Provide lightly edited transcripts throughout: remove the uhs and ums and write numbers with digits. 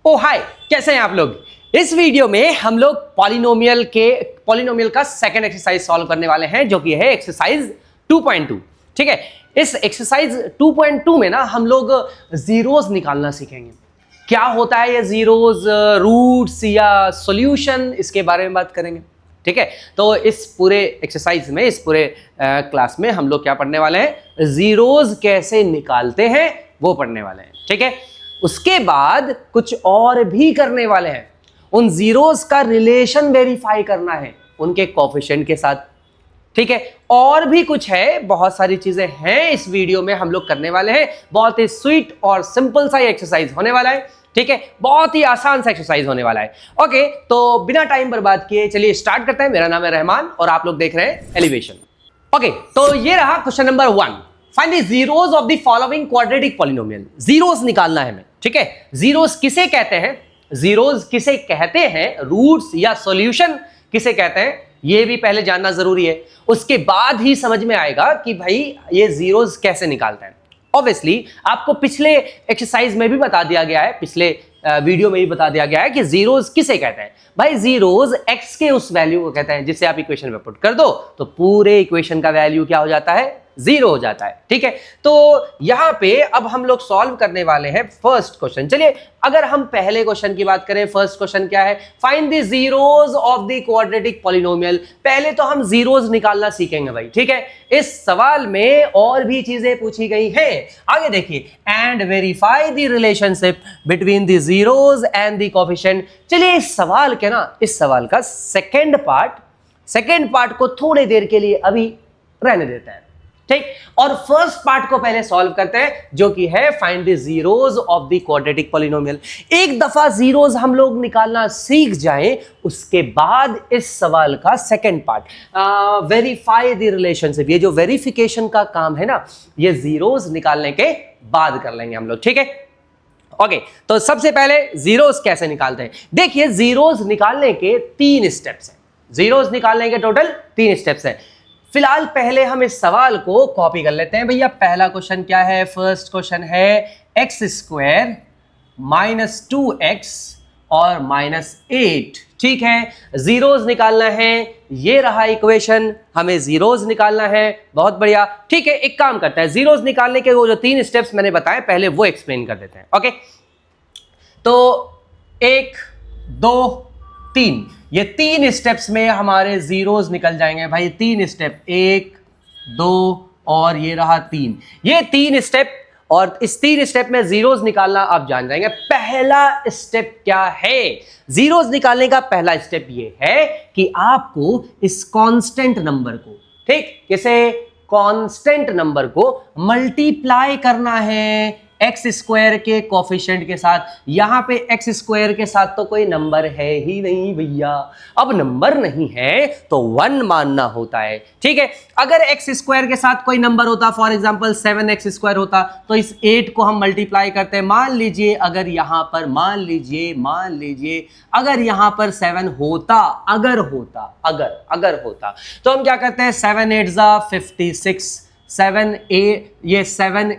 ओ हाय, कैसे हैं आप लोग। इस वीडियो में हम लोग पॉलिनोमियल का सेकंड एक्सरसाइज सॉल्व करने वाले हैं, जो कि है एक्सरसाइज 2.2। ठीक है, इस एक्सरसाइज 2.2 में ना हम लोग जीरोस निकालना सीखेंगे। क्या होता है ये जीरोस, रूट्स या सॉल्यूशन, इसके बारे में बात करेंगे। ठीक है, तो इस पूरे एक्सरसाइज में, इस पूरे क्लास में हम लोग क्या पढ़ने वाले हैं, जीरोस कैसे निकालते हैं वो पढ़ने वाले हैं। ठीक है, उसके बाद कुछ और भी करने वाले हैं। उन जीरोस का रिलेशन वेरीफाई करना है उनके कोफिशिएंट के साथ। ठीक है, और भी कुछ है, बहुत सारी चीजें हैं इस वीडियो में हम लोग करने वाले हैं। बहुत ही स्वीट और सिंपल सा एक्सरसाइज होने वाला है। ठीक है, बहुत ही आसान सा एक्सरसाइज होने वाला है। ओके, तो बिना टाइम बर्बाद किए चलिए स्टार्ट करते हैं। मेरा नाम है रहमान और आप लोग देख रहे हैं एलिवेशन। ओके, तो ये रहा question number 1। Find the zeros of the following quadratic polynomial. Zeros निकालना है हमें। ठीक है, जीरोस किसे कहते हैं, जीरोस किसे कहते हैं, रूट्स या सॉल्यूशन किसे कहते हैं, ये भी पहले जानना जरूरी है। उसके बाद ही समझ में आएगा कि भाई ये जीरोस कैसे निकालते हैं। ऑब्वियसली आपको पिछले एक्सरसाइज में भी बता दिया गया है, पिछले वीडियो में भी बता दिया गया है कि जीरोस किसे कहते हैं। भाई जीरोस एक्स के उस वैल्यू को कहते हैं जिसे आप इक्वेशन में पुट कर दो तो पूरे इक्वेशन का वैल्यू क्या हो जाता है, जीरो हो जाता है। ठीक है, तो यहां पे अब हम लोग सॉल्व करने वाले हैं फर्स्ट क्वेश्चन। चलिए, अगर हम पहले क्वेश्चन की बात करें, फर्स्ट क्वेश्चन क्या है, find the zeros of the quadratic polynomial. पहले तो हम जीरोस निकालना सीखेंगे भाई। ठीक है, इस सवाल में और भी चीजें पूछी गई हैं। आगे देखिए, and verify the relationship between the zeros and the coefficient. चलिए, इस सवाल का सेकेंड पार्ट को थोड़ी देर के लिए अभी रहने देते हैं। ठीक, और फर्स्ट पार्ट को पहले सॉल्व करते हैं, जो कि है find the zeros of the quadratic polynomial. एक दफा जीरोस हम लोग निकालना सीख जाएं, उसके बाद इस सवाल का second part, verify the relationship. ये जो वेरिफिकेशन का काम है ना, ये जीरोस निकालने के बाद कर लेंगे हम लोग। ठीक है, ओके, तो सबसे पहले जीरोस कैसे निकालते हैं। देखिए, जीरोस निकालने के 3 स्टेप्स हैं। जीरोस निकालने के टोटल 3 स्टेप्स हैं। फिलहाल पहले हम इस सवाल को कॉपी कर लेते हैं। भैया, पहला क्वेश्चन क्या है, फर्स्ट क्वेश्चन है x² - 2x और -8। ठीक है, जीरोस निकालना है, ये रहा इक्वेशन, हमें जीरोस निकालना है। बहुत बढ़िया। ठीक है, एक काम करते हैं, जीरोस निकालने के वो जो 3 स्टेप्स मैंने बताए पहले वो एक्सप्लेन कर देते हैं। ओके, तो 1 2 3, ये 3 स्टेप्स में हमारे जीरोस निकल जाएंगे भाई। 3 स्टेप, 1 2 और ये रहा 3, ये 3 स्टेप, और इस 3 स्टेप में जीरोस निकालना आप जान जाएंगे। पहला स्टेप क्या है, जीरोस निकालने का पहला स्टेप ये है कि आपको इस कांस्टेंट नंबर को, ठीक, किसे, कांस्टेंट नंबर को मल्टीप्लाई करना है x² के कोफिशिएंट के साथ। यहां पे x² के साथ तो कोई नंबर है ही नहीं भैया। अब नंबर नहीं है तो 1 मानना होता है। ठीक है, अगर x² के साथ कोई नंबर होता, फॉर एग्जांपल 7x² होता, तो इस 8 को हम मल्टीप्लाई करते हैं। मान लीजिए अगर यहां पर अगर यहां पर 7 होता, अगर होता तो हम क्या करते हैं, 7 8 जा 56, 7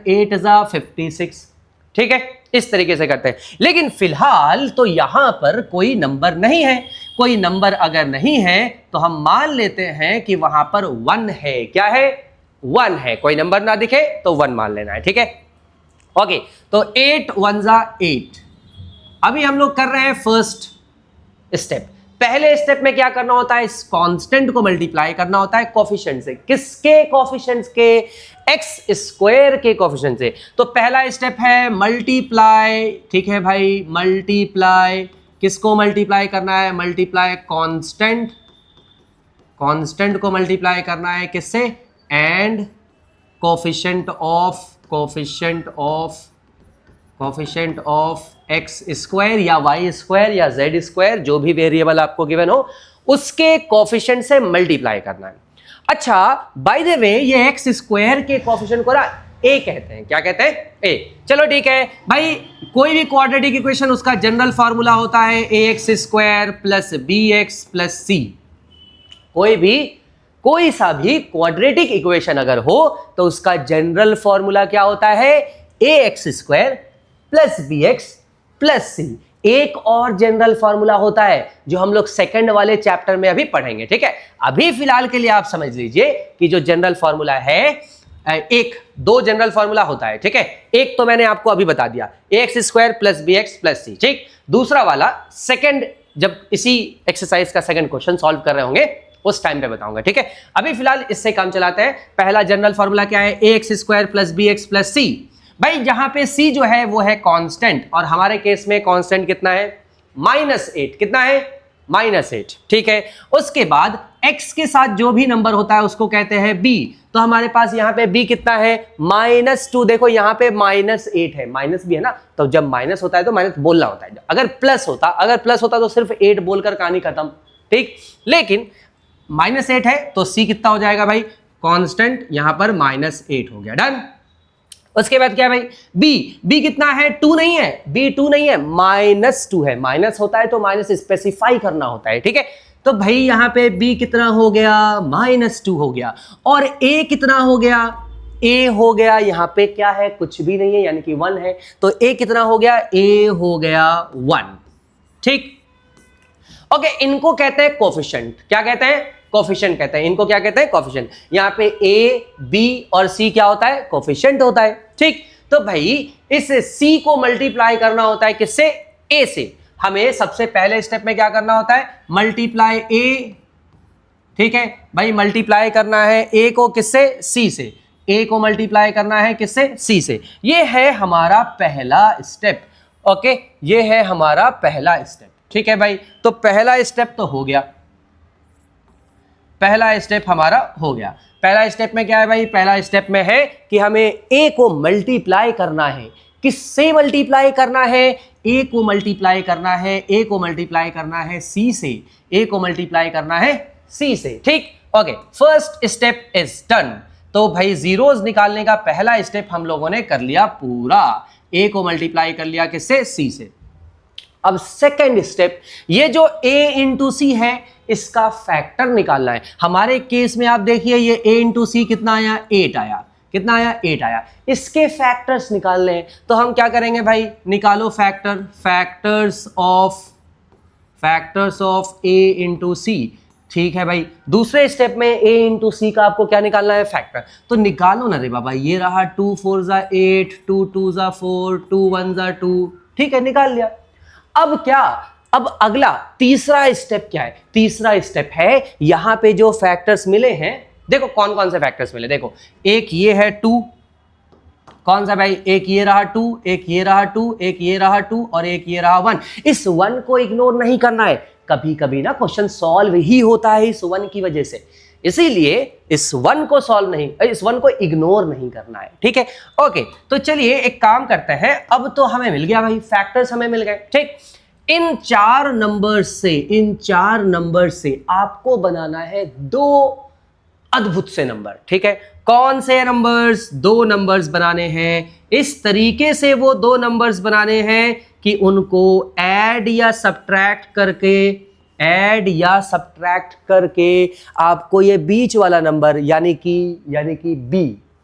8 जा 56। ठीक है, इस तरीके से करते हैं। लेकिन फिलहाल तो यहां पर कोई नंबर नहीं है। कोई नंबर अगर नहीं है तो हम मान लेते हैं कि वहां पर 1 है। क्या है, 1 है। कोई नंबर ना दिखे तो 1 मान लेना है। ठीक है, ओके, तो 8 1 जा 8। अभी हम लोग कर रहे हैं फर्स्ट स्टेप। पहले स्टेप में क्या करना होता है, इस कांस्टेंट को मल्टीप्लाई करना होता है कोफिशिएंट से। किसके कोफिशिएंट के, x² के कोफिशिएंट से। तो पहला स्टेप है मल्टीप्लाई। ठीक है भाई, मल्टीप्लाई, किसको मल्टीप्लाई करना है, मल्टीप्लाई कांस्टेंट को मल्टीप्लाई करना है किससे, एंड कोफिशिएंट ऑफ x² या y² या z², जो भी वेरिएबल आपको गिवन हो, उसके कोफिशिएंट से मल्टीप्लाई करना है। अच्छा, बाय द वे, ये x² के कोफिशिएंट को ना a कहते हैं। क्या कहते हैं, a। चलो ठीक है भाई, कोई भी क्वाड्रेटिक इक्वेशन, उसका जनरल फार्मूला होता है ax² + bx + c। कोई सा भी क्वाड्रेटिक इक्वेशन अगर हो तो उसका जनरल फॉर्मूला क्या होता है, ax² + bx + c। एक और जनरल फॉर्मूला होता है जो हम लोग सेकंड वाले चैप्टर में अभी पढ़ेंगे, ठीक है। अभी फिलहाल के लिए आप समझ लीजिए कि जो जनरल फॉर्मूला है, दो जनरल फॉर्मूला होता है, ठीक है। एक तो मैंने आपको अभी बता दिया, ax² + bx + c, ठीक। दूसरा वाला सेकंड, जब इसी एक्सरसाइज का सेकंड क्वेश्चन सॉल्व कर रहे होंगे उस टाइम पे बताऊंगा, ठीक है। अभी फिलहाल इससे काम चलाते हैं। पहला जनरल फॉर्मूला क्या है, ax² + bx + c। भाई जहां पे c जो है वो है कांस्टेंट, और हमारे केस में कांस्टेंट कितना है, -8। कितना है, -8, ठीक है। उसके बाद x के साथ जो भी नंबर होता है उसको कहते हैं b। तो हमारे पास यहाँ पे b कितना है, -2। देखो यहाँ पे -8 है, माइनस भी है ना, तो जब माइनस होता है तो माइनस बोलना होता है। अगर प्लस होता तो सिर्फ 8 बोलकर कहानी खत्म, ठीक। लेकिन -8 है तो c कितना हो जाएगा भाई, कांस्टेंट, यहां पर -8 हो गया, डन। उसके बाद क्या है भाई, b कितना है, 2 नहीं है, b 2 नहीं है, -2 है। माइनस होता है तो माइनस स्पेसिफाई करना होता है, ठीक है। तो भाई यहां पे b कितना हो गया, -2 हो गया। और a कितना हो गया, a हो गया, यहां पे क्या है, कुछ भी नहीं है, यानी कि 1 है। तो a कितना हो गया, a हो गया 1, ठीक। ओके, इनको कहते हैं कोफिशिएंट। क्या कहते हैं, कोफिशिएंट कहते हैं इनको। क्या कहते हैं, कोफिशिएंट। यहां पे a, b और c क्या होता है, कोफिशिएंट होता है, ठीक। तो भाई इस c को मल्टीप्लाई करना होता है किससे, a से। हमें सबसे पहले स्टेप में क्या करना होता है, मल्टीप्लाई a, ठीक है भाई। मल्टीप्लाई करना है a को किससे, c से। a को मल्टीप्लाई करना है किससे, c से। ये है हमारा पहला स्टेप, ओके, ये है हमारा पहला स्टेप, ठीक है भाई। तो पहला स्टेप तो हो गया, पहला स्टेप हमारा हो गया। पहला स्टेप में क्या है भाई, पहला स्टेप में है कि हमें a को मल्टीप्लाई करना है। किससे मल्टीप्लाई करना है, a को मल्टीप्लाई करना है, a को मल्टीप्लाई करना है c से, a को मल्टीप्लाई करना है c से, ठीक। Okay, first step is done. तो भाई जीरोस निकालने का पहला स्टेप हम लोगों ने कर लिया पूरा, a को मल्टीप्लाई कर लिया किससे, c से। अब सेकेंड स्टेप, ये जो a इंटू सी है इसका फैक्टर निकालना है। हमारे केस में आप देखिए ये a इंटू सी कितना आया, 8 आया। कितना आया, 8 आया। इसके फैक्टर्स निकालने हैं तो हम क्या करेंगे भाई, निकालो factor, factors of a into C, ठीक है भाई। दूसरे स्टेप में a इंटू सी का आपको क्या निकालना है, फैक्टर। तो निकालो ना रे बाबा, ये रहा 2 4 = 8, 2 2 = 4, 2 1 = 2, ठीक है, निकाल लिया। अब क्या, अब अगला तीसरा स्टेप क्या है, तीसरा स्टेप है यहां पे जो फैक्टर्स मिले हैं, देखो कौन कौन से फैक्टर्स मिले। देखो एक ये है 2, कौन सा भाई, एक ये रहा 2, एक ये रहा 2, एक ये रहा 2 और एक ये रहा 1। इस 1 को इग्नोर नहीं करना है। कभी कभी ना क्वेश्चन सॉल्व ही होता है इस 1 की वजह से, इसीलिए इस 1 को सॉल्व नहीं, इस 1 को इग्नोर नहीं करना है, ठीक है। ओके, तो चलिए एक काम करते हैं। अब तो हमें मिल गया भाई, फैक्टर्स हमें मिल गए, ठीक। इन चार नंबर से आपको बनाना है 2 अद्भुत से नंबर, ठीक है। कौन से नंबर्स, 2 नंबर्स बनाने हैं। इस तरीके से वो 2 नंबर्स बनाने हैं कि उनको ऐड या सब्ट्रैक्ट करके आपको ये बीच वाला नंबर यानी कि b,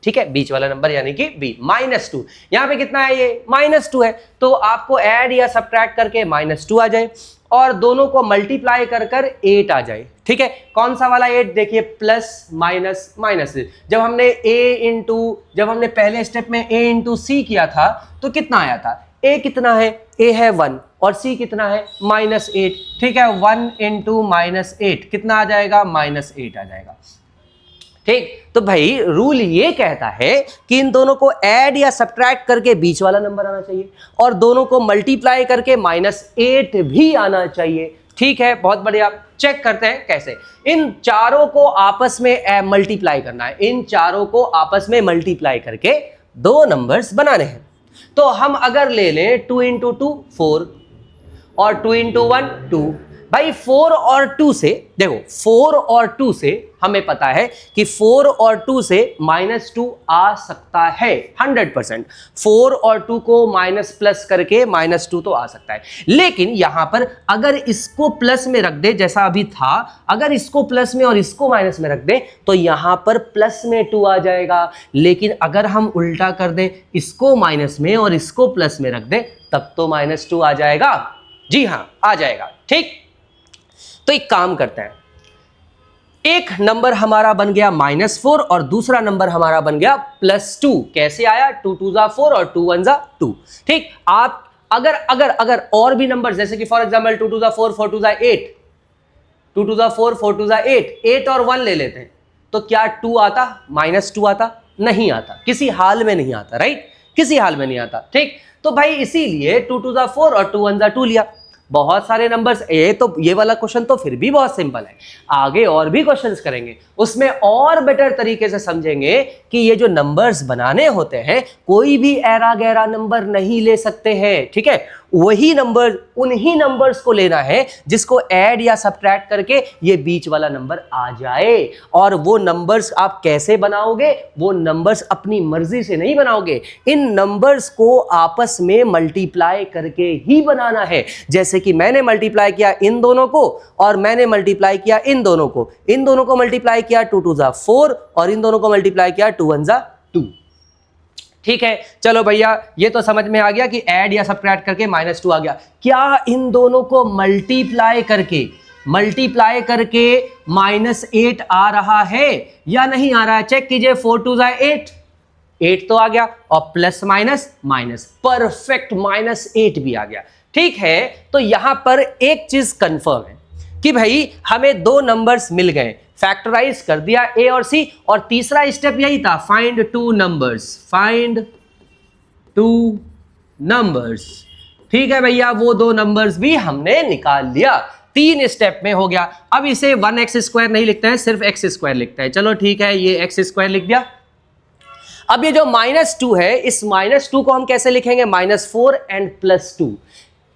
ठीक है, बीच वाला नंबर यानी कि b, -2। यहां पे कितना है, ये -2 है, तो आपको ऐड या सब्ट्रैक्ट करके -2 आ जाए और दोनों को मल्टीप्लाई कर 8 आ जाए, ठीक है। कौन सा वाला 8, देखिए प्लस माइनस माइनस। जब हमने पहले स्टेप में a इंटू सी किया था तो कितना आया था, a कितना है, a है 1 और c कितना है, -8, ठीक है। 1 इंटू -8 कितना आ जाएगा, -8 आ जाएगा, ठीक। तो भाई रूल ये कहता है कि इन दोनों को ऐड या सब्ट्रैक्ट करके बीच वाला नंबर आना चाहिए और दोनों को मल्टीप्लाई करके -8 भी आना चाहिए, ठीक है। बहुत बढ़िया, चेक करते हैं कैसे। इन चारों को आपस में मल्टीप्लाई करना है, इन चारों को आपस में मल्टीप्लाई करके 2 नंबर्स बनाने हैं। तो हम अगर ले लें 2 इंटू 2 4 और 2 इंटू 1 2, भाई 4 और 2 से, देखो 4 और 2 से हमें पता है कि 4 और 2 से -2 आ सकता है 100%। 4 और 2 को माइनस प्लस करके -2 तो आ सकता है, लेकिन यहां पर अगर इसको प्लस में रख दे जैसा अभी था, अगर इसको प्लस में और इसको माइनस में रख दे तो यहां पर प्लस में 2 आ जाएगा। लेकिन अगर हम उल्टा कर दें, इसको माइनस में और इसको प्लस में रख दें, तब तो -2 आ जाएगा, जी हाँ आ जाएगा। ठीक, तो एक काम करते हैं, एक नंबर हमारा बन गया -4 और दूसरा नंबर हमारा बन गया +2। कैसे आया? 2 2 जा 4 और 2 1 जा 2। ठीक, आप अगर अगर अगर और भी नंबर जैसे कि फॉर एग्जांपल 2 2 जा 4 4 2 जा 8, 2 2 जा 4 4 2 जा 8, 8 और 1 ले लेते हैं, तो क्या 2 आता? -2 आता? नहीं आता, किसी हाल में नहीं आता, राइट, किसी हाल में नहीं आता। ठीक, तो भाई इसीलिए 2 2 जा 4 और 2 1 जा 2 लिया। बहुत सारे नंबर्स, ये वाला क्वेश्चन तो फिर भी बहुत सिंपल है, आगे और भी क्वेश्चंस करेंगे उसमें और बेटर तरीके से समझेंगे कि ये जो नंबर्स बनाने होते हैं कोई भी ऐरा गैरा नंबर नहीं ले सकते हैं। ठीक है, वही नंबर, उन्हीं नंबर्स को लेना है जिसको ऐड या सब्ट्रैक्ट करके ये बीच वाला नंबर आ जाए। और वो नंबर्स आप कैसे बनाओगे? वो नंबर्स अपनी मर्जी से नहीं बनाओगे, इन नंबर्स को आपस में मल्टीप्लाई करके ही बनाना है। जैसे कि मैंने मल्टीप्लाई किया इन दोनों को और मैंने मल्टीप्लाई किया इन दोनों को, इन दोनों को मल्टीप्लाई किया 2 2 जा 4 और इन दोनों को मल्टीप्लाई किया 2 1 जा 2। ठीक है, चलो भैया ये तो समझ में आ गया कि ऐड या सब्ट्रैक्ट करके -2 आ गया। क्या इन दोनों को मल्टीप्लाई करके -8 आ रहा है या नहीं आ रहा है? चेक कीजिए, 4 2 जा 8, 8 तो आ गया और प्लस माइनस माइनस, परफेक्ट -8 भी आ गया। ठीक है, तो यहां पर एक चीज कंफर्म है कि भाई हमें दो नंबर्स मिल गए, फैक्टराइज कर दिया ए और सी, और तीसरा स्टेप यही था, फाइंड टू नंबर्स। ठीक है भैया, वो दो नंबर्स भी हमने निकाल लिया, 3 स्टेप में हो गया। अब इसे 1x² नहीं लिखते हैं, सिर्फ x² लिखते हैं। चलो ठीक है, ये x² लिख दिया। अब ये जो -2 है, इस -2 को हम कैसे लिखेंगे? -4 एंड +2।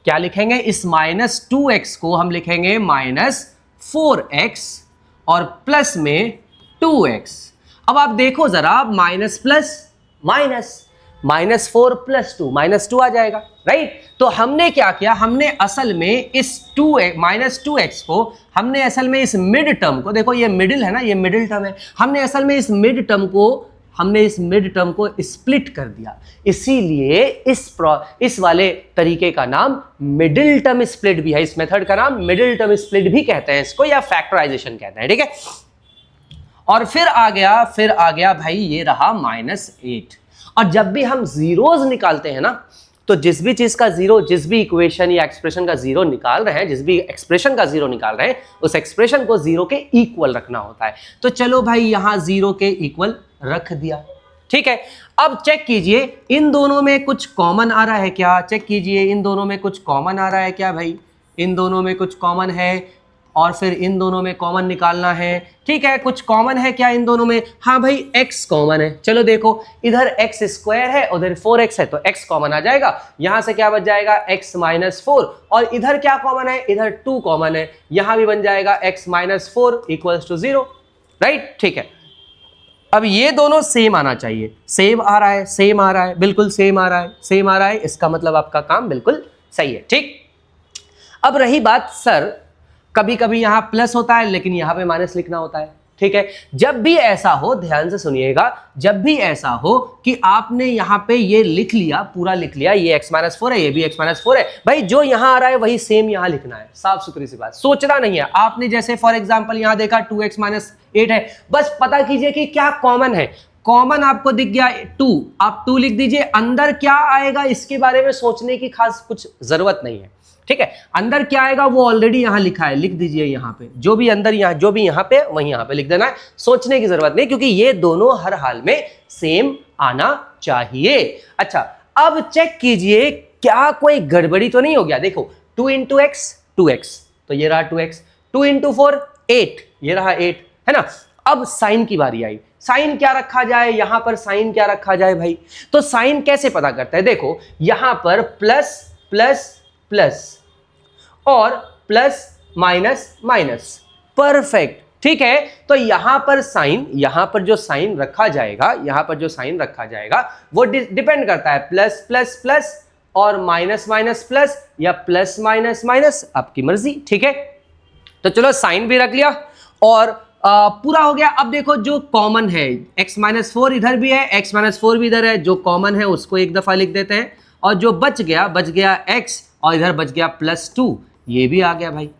क्या लिखेंगे? इस -2x को हम लिखेंगे -4x और प्लस में 2x। अब आप देखो जरा, माइनस प्लस माइनस, -4 + 2 -2 आ जाएगा, राइट। तो हमने क्या किया, हमने असल में इस -2x को हमने असल में इस मिड टर्म को, देखो ये मिडिल है ना, ये मिडिल टर्म है, हमने असल में इस मिड टर्म को स्प्लिट कर दिया। इसीलिए इस वाले तरीके का नाम मिडिल टर्म स्प्लिट भी है, इस मेथड का नाम मिडिल टर्म स्प्लिट भी कहते हैं इसको, या फैक्टराइजेशन कहते हैं। ठीक है, और फिर आ गया भाई ये रहा -8। और जब भी हम जीरोस निकालते हैं ना, तो जिस भी चीज का जीरो, जिस भी इक्वेशन या एक्सप्रेशन का जीरो निकाल रहे हैं, जिस भी एक्सप्रेशन का जीरो निकाल रहे हैं, उस एक्सप्रेशन को जीरो के इक्वल रखना होता है। तो चलो भाई यहां जीरो के इक्वल रख दिया। ठीक है, अब चेक कीजिए इन दोनों में कुछ कॉमन आ रहा है क्या? चेक कीजिए इन दोनों में कुछ कॉमन आ रहा है क्या भाई? इन दोनों में कुछ कॉमन है, और फिर इन दोनों में कॉमन निकालना है। ठीक है, कुछ कॉमन है क्या इन दोनों में? हाँ भाई, x कॉमन है। चलो देखो, इधर x² है, उधर 4x है, तो x कॉमन आ जाएगा। यहां से क्या बच जाएगा? x - 4। और इधर क्या कॉमन है? इधर 2 कॉमन है, यहां भी बन जाएगा x - 4 = 0, राइट। ठीक है, अब ये दोनों सेम आना चाहिए, सेम आ रहा है, सेम आ रहा है, बिल्कुल सेम आ रहा है, सेम आ रहा है, इसका मतलब आपका काम बिल्कुल सही है। ठीक, अब रही बात, सर कभी कभी यहां प्लस होता है लेकिन यहां पे माइनस लिखना होता है। ठीक है, जब भी ऐसा हो, ध्यान से सुनिएगा, जब भी ऐसा हो कि आपने यहां पे ये लिख लिया, पूरा लिख लिया, ये x - 4 है, ये भी x - 4 है, भाई जो यहां आ रहा है वही सेम यहां लिखना है। साफ सुथरी सी बात, सोचना नहीं है। आपने जैसे फॉर एग्जांपल यहां देखा 2x - 8 है, बस पता कीजिए कि क्या कॉमन है। कॉमन आपको दिख गया 2, आप 2 लिख दीजिए। अंदर क्या आएगा इसके बारे में सोचने की खास कुछ जरूरत नहीं है। ठीक है, अंदर क्या आएगा वो ऑलरेडी यहां लिखा है, लिख दीजिए यहां पे, जो भी अंदर यहां, जो भी यहां पे वही यहां पे लिख देना है, सोचने की जरूरत नहीं, क्योंकि ये दोनों हर हाल में सेम आना चाहिए। अच्छा, अब चेक कीजिए क्या कोई गड़बड़ी तो नहीं हो गया। देखो 2 × x 2x, तो ये रहा 2x, 2 × 4 8, ये रहा 8, है ना। अब साइन की बारी आई, साइन क्या रखा जाए? यहां पर साइन क्या रखा जाए भाई? तो साइन कैसे पता करते हैं? देखो यहां पर प्लस प्लस प्लस और प्लस माइनस माइनस, परफेक्ट। ठीक है, तो यहां पर साइन, यहां पर जो साइन रखा जाएगा, यहां पर जो साइन रखा जाएगा वो डिपेंड करता है प्लस प्लस प्लस और माइनस माइनस प्लस या प्लस माइनस माइनस, आपकी मर्जी। ठीक है, तो चलो साइन भी रख लिया और पूरा हो गया। अब देखो जो कॉमन है, x - 4 इधर भी है, x - 4 भी इधर है, जो कॉमन है उसको एक दफा लिख देते हैं, और जो बच गया x और इधर बच गया +2, ये भी आ गया भाई,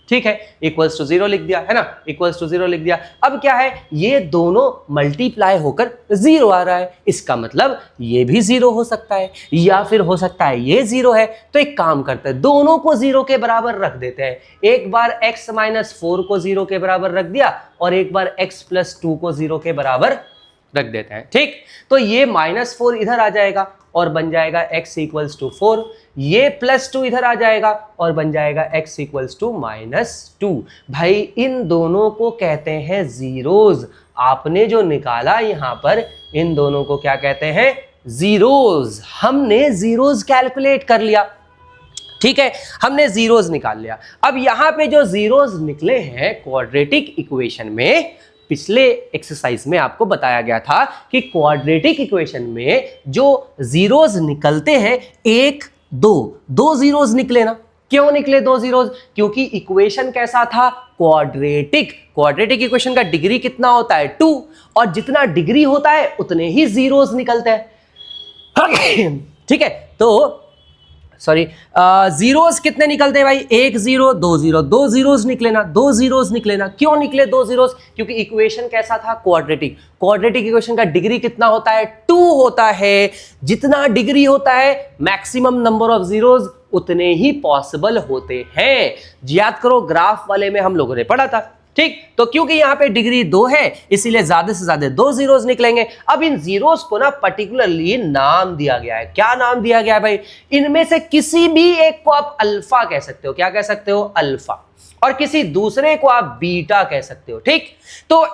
ठीक है, इक्वल्स टू 0 लिख दिया, है ना, इक्वल्स टू 0 लिख दिया। अब क्या है, ये दोनों मल्टीप्लाई होकर 0 आ रहा है, इसका मतलब ये भी 0 हो सकता है या फिर हो सकता है ये 0 है। तो एक काम करते हैं, दोनों को 0 के बराबर रख देते हैं। एक बार x - 4 को 0 के बराबर रख दिया और एक बार x + 2 को 0 के बराबर रख देते हैं, ठीक। तो ये -4 इधर आ जाएगा और बन जाएगा x = 4, ये +2 इधर आ जाएगा और बन जाएगा x = -2। भाई इन दोनों को कहते हैं जीरोज। आपने जो निकाला यहां पर, इन दोनों को क्या कहते हैं, जीरोज। हमने जीरोज कैलकुलेट कर लिया, ठीक है, हमने जीरोज निकाल लिया। अब यहां पे जो जीरोज निकले हैं क्वाड्रेटिक इक्वेशन में, पिछले एक्सरसाइज में आपको बताया गया था कि क्वाड्रेटिक इक्वेशन में जो जीरोज निकलते हैं, 1 2 जीरोज निकले ना। क्यों निकले 2 जीरोज? क्योंकि इक्वेशन कैसा था, क्वाड्रेटिक इक्वेशन का डिग्री कितना होता है, 2, और जितना डिग्री होता है उतने ही जीरोज निकलते हैं, ठीक है। तो सॉरी, जीरोस कितने निकलते हैं भाई, 1 0 2 0, 2 जीरोस निकले ना, 2 जीरोस निकले ना। क्यों निकले 2 जीरोस? क्योंकि इक्वेशन कैसा था, क्वाड्रेटिक इक्वेशन का डिग्री कितना होता है, 2 होता है। जितना डिग्री होता है मैक्सिमम नंबर ऑफ जीरोस उतने ही पॉसिबल होते हैं। याद करो, ग्राफ वाले में हम लोगों ने पढ़ा था, ठीक। तो क्योंकि यहां पे डिग्री 2 है, इसीलिए ज्यादा से ज्यादा 2 जीरोस निकलेंगे। अब इन जीरोस को ना पर्टिकुलरली नाम दिया गया है। क्या नाम दिया गया है भाई? इनमें से किसी भी एक को आप अल्फा कह सकते हो। क्या कह सकते हो? अल्फा। और किसी दूसरे को आप बीटा कह सकते हो, ठीक। तो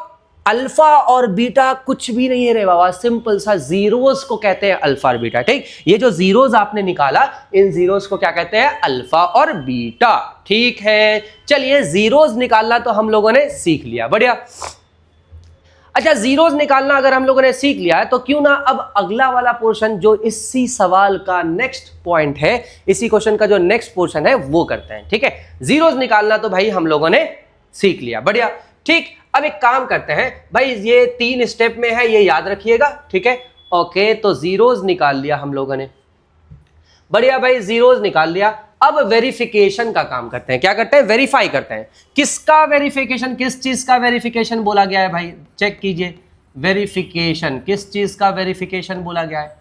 अल्फा और बीटा कुछ भी नहीं है रे बाबा, सिंपल सा जीरोस को कहते हैं अल्फा और बीटा, ठीक। ये जो जीरोस आपने निकाला, इन जीरोस को क्या कहते हैं, अल्फा और बीटा, ठीक है। चलिए, जीरोस निकालना तो हम लोगों ने सीख लिया, बढ़िया। अच्छा, जीरोस निकालना अगर हम लोगों ने सीख लिया है तो क्यों ना अब अगला वाला पोर्शन जो इसी सवाल का नेक्स्ट पॉइंट है, इसी क्वेश्चन का जो नेक्स्ट पोर्शन है वो करते हैं, ठीक है। जीरोस निकालना तो भाई हम लोगों ने सीख लिया, बढ़िया, ठीक। अब एक काम करते हैं भाई, ये 3 स्टेप में है, ये याद रखिएगा, ठीक है। ओके, तो जीरोस निकाल लिया हम लोगों ने, बढ़िया भाई, जीरोस निकाल लिया। अब वेरिफिकेशन का काम करते हैं। क्या करते हैं? वेरीफाई करते हैं। किसका वेरिफिकेशन, किस चीज का वेरिफिकेशन बोला गया है भाई? चेक कीजिए, वेरिफिकेशन किस चीज का वेरिफिकेशन बोला गया है?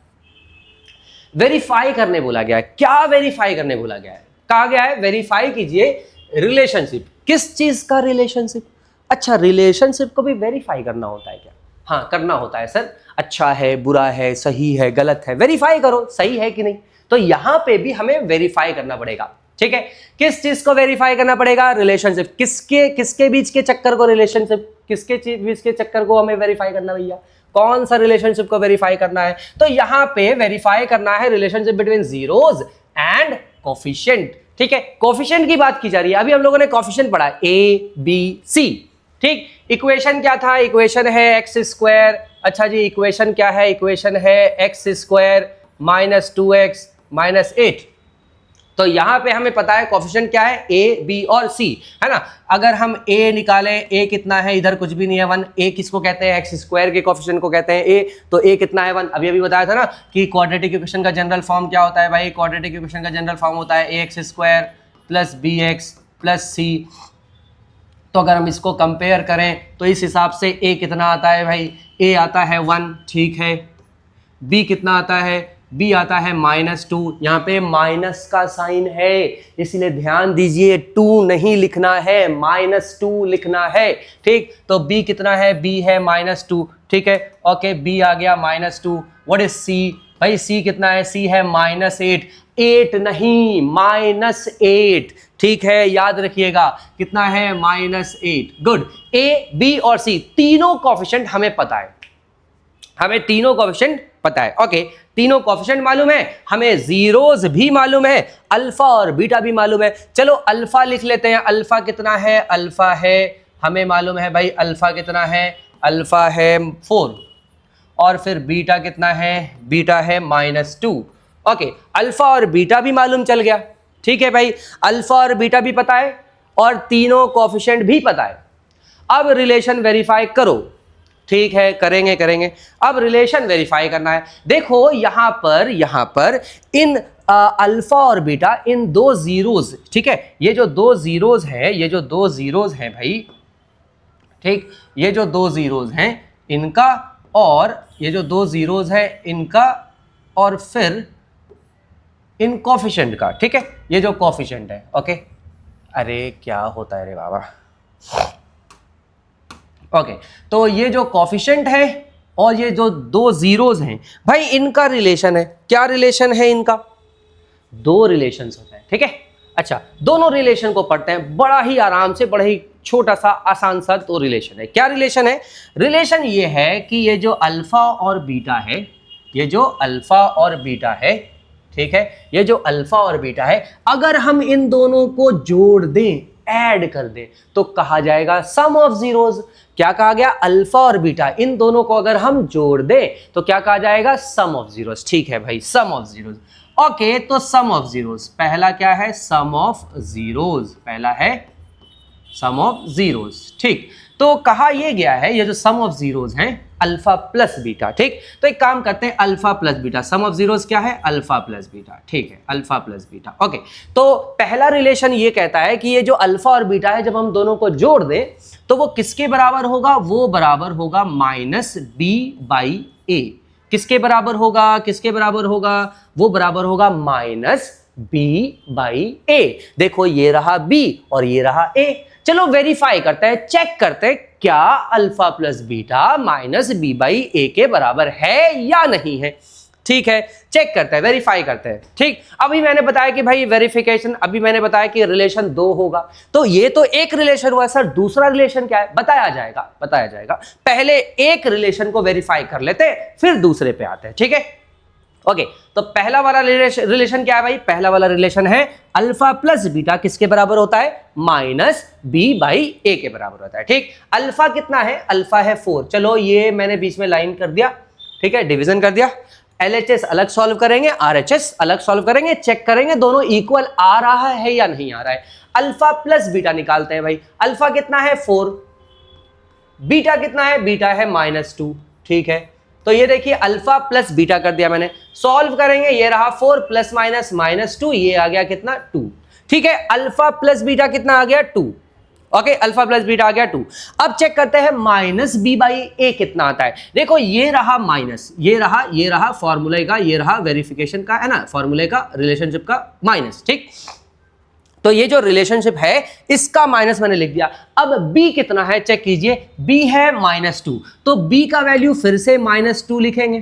वेरीफाई करने बोला गया है। क्या वेरीफाई करने बोला गया है? कहा गया है वेरीफाई कीजिए रिलेशनशिप। किस चीज का रिलेशनशिप? अच्छा, रिलेशनशिप को भी वेरीफाई करना होता है क्या? हाँ, करना होता है सर। अच्छा है, बुरा है, सही है, गलत है, वेरीफाई करो सही है कि नहीं। तो यहां पे भी हमें वेरीफाई करना पड़ेगा, ठीक है। किस चीज को वेरीफाई करना पड़ेगा? रिलेशनशिप। किसके बीच के चक्कर को, रिलेशनशिप किसके बीच के चक्कर को हमें वेरीफाई करना भैया? कौन सा रिलेशनशिप को वेरीफाई करना है? तो यहां पे वेरीफाई करना है relationship between zeros and coefficient, ठीक है। कोफिशिएंट की बात की जा रही है। अभी हम लोगों ने कोफिशिएंट पढ़ा, ए बी सी, ठीक। इक्वेशन क्या था? इक्वेशन है x²। अच्छा जी, इक्वेशन क्या है? इक्वेशन है x² - 2x - 8। तो यहां पे हमें पता है कोफिशिएंट क्या है, a b और c, है ना। अगर हम a निकालें, a कितना है, इधर कुछ भी नहीं है, 1। a किसको कहते हैं? x² के कोफिशिएंट को कहते हैं a। तो a कितना है? 1। अभी बताया था ना कि क्वाड्रेटिक इक्वेशन का जनरल फॉर्म क्या होता है भाई? क्वाड्रेटिक इक्वेशन का जनरल फॉर्म होता है ax² + bx + c। तो अगर हम इसको कंपेयर करें तो इस हिसाब से a कितना आता है भाई? a आता है 1, ठीक है। b कितना आता है? b आता है -2। यहाँ पे माइनस का साइन है, इसलिए ध्यान दीजिए, 2 नहीं लिखना है, -2 लिखना है, ठीक। तो b कितना है? b है -2, ठीक है। ओके, b आ गया -2। व्हाट इज c भाई? c कितना है? c है -8। 8 नहीं, -8, ठीक है, याद रखिएगा। कितना है? -8। गुड। a b और c तीनों कोफिशिएंट हमें पता है, हमें तीनों कोफिशिएंट पता है। ओके, तीनों कोफिशिएंट मालूम है, हमें जीरोस भी मालूम है, अल्फा और बीटा भी मालूम है। चलो अल्फा लिख लेते हैं। अल्फा कितना है? अल्फा है, हमें मालूम है भाई, अल्फा कितना है? अल्फा है 4। और फिर बीटा कितना है? बीटा है -2। ओके, अल्फा और बीटा भी मालूम चल गया, ठीक है भाई। अल्फा और बीटा भी पता है और तीनों कोफिशिएंट भी पता है। अब रिलेशन वेरीफाई करो, ठीक है, करेंगे करेंगे। अब रिलेशन वेरीफाई करना है। देखो यहाँ पर इन अल्फा और बीटा, इन दो जीरोज, ठीक है, ये जो दो जीरोज हैं, ये जो दो जीरोज हैं भाई, ठीक, ये जो दो जीरोज हैं इनका, और ये जो दो जीरोज हैं इनका, और फिर इन कोफिशिएंट का, ठीक है, ये जो कोफिशिएंट है, ओके। अरे क्या होता है रे बाबा, ओके। तो ये जो कोफिशिएंट है और ये जो दो जीरोज हैं भाई, इनका रिलेशन है। क्या रिलेशन है इनका? दो रिलेशंस होते हैं, ठीक है। अच्छा, दोनों रिलेशन को पढ़ते हैं बड़ा ही आराम से, बड़ा ही छोटा सा आसान सा दो रिलेशन है। क्या रिलेशन है? रिलेशन ये है कि ये जो अल्फा और बीटा है, ये जो अल्फा और बीटा है, ठीक है, ये जो अल्फा और बीटा है, अगर हम इन दोनों को जोड़ दें, ऐड कर दें, तो कहा जाएगा सम ऑफ जीरोज। क्या कहा गया? अल्फा और बीटा, इन दोनों को अगर हम जोड़ दें तो क्या कहा जाएगा? सम ऑफ जीरोज। ठीक है भाई, सम ऑफ जीरोज। ओके, तो सम ऑफ जीरोज, पहला क्या है? सम ऑफ जीरोज, पहला है सम ऑफ जीरोज। ठीक, तो कहा यह गया है ये जो सम ऑफ जीरोज हैं अल्फा प्लस बीटा। ठीक, तो एक काम करते हैं, alpha plus beta, sum of zeros क्या है? Alpha plus beta. ठीक है, अल्फा प्लस बीटा। ओके, तो पहला रिलेशन ये कहता है कि ये जो अल्फा और बीटा है, जब हम दोनों को जोड़ दें तो वो किसके बराबर होगा? वो बराबर होगा माइनस बी बाई ए। किसके बराबर होगा? किसके बराबर होगा? वो बराबर होगा माइनस बी बाई ए। देखो, ये रहा बी और ये रहा ए। चलो वेरीफाई करते हैं, चेक करते हैं क्या alpha plus beta minus B by A के बराबर है या नहीं है। ठीक है, चेक करते हैं, वेरीफाई करते हैं। ठीक, अभी मैंने बताया कि भाई वेरिफिकेशन, अभी मैंने बताया कि रिलेशन दो होगा, तो ये तो एक रिलेशन हुआ सर, दूसरा रिलेशन क्या है? बताया जाएगा, बताया जाएगा। पहले एक रिलेशन को वेरीफाई कर लेते हैं, फिर दूसरे पे आते हैं। ठीक है, ओके। तो पहला वाला रिलेशन क्या है भाई? पहला वाला रिलेशन है अल्फा प्लस बीटा किसके बराबर होता है? माइनस बी बाई ए के बराबर होता है। ठीक, अल्फा कितना है? अल्फा है 4। चलो ये मैंने बीच में लाइन कर दिया, ठीक है, डिवीजन कर दिया। LHS अलग सॉल्व करेंगे, RHS अलग सॉल्व करेंगे, चेक करेंगे दोनों इक्वल आ रहा है या नहीं आ रहा है। अल्फा प्लस बीटा निकालते हैं भाई। अल्फा कितना है? 4। बीटा कितना है? बीटा है -2। ठीक है, तो ये देखिए अल्फा प्लस बीटा कर दिया मैंने, सॉल्व करेंगे, ये रहा 4 प्लस माइनस -2, ये आ गया कितना? 2। ठीक है, अल्फा प्लस बीटा कितना आ गया? 2। ओके, अल्फा प्लस बीटा आ गया 2। अब चेक करते हैं माइनस बी बाई ए कितना आता है। देखो ये रहा माइनस, ये रहा फॉर्मूले का, ये रहा वेरिफिकेशन का, है ना, फॉर्मूले का, रिलेशनशिप का माइनस। ठीक, तो ये जो रिलेशनशिप है इसका माइनस मैंने लिख दिया। अब b कितना है चेक कीजिए, b है -2, तो b का वैल्यू फिर से -2 लिखेंगे,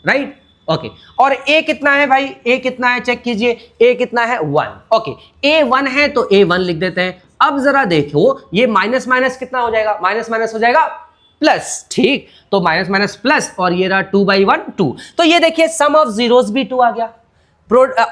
राइट। ओके, और a कितना है भाई? a कितना है चेक कीजिए, a कितना है? 1। ओके, a 1 है तो a 1 लिख देते हैं। अब जरा देखो ये माइनस माइनस कितना हो जाएगा? माइनस माइनस हो जाएगा प्लस। ठीक, तो माइनस माइनस प्लस, और ये रहा 2/1 2। तो ये देखिए सम ऑफ जीरोस भी 2 आ गया,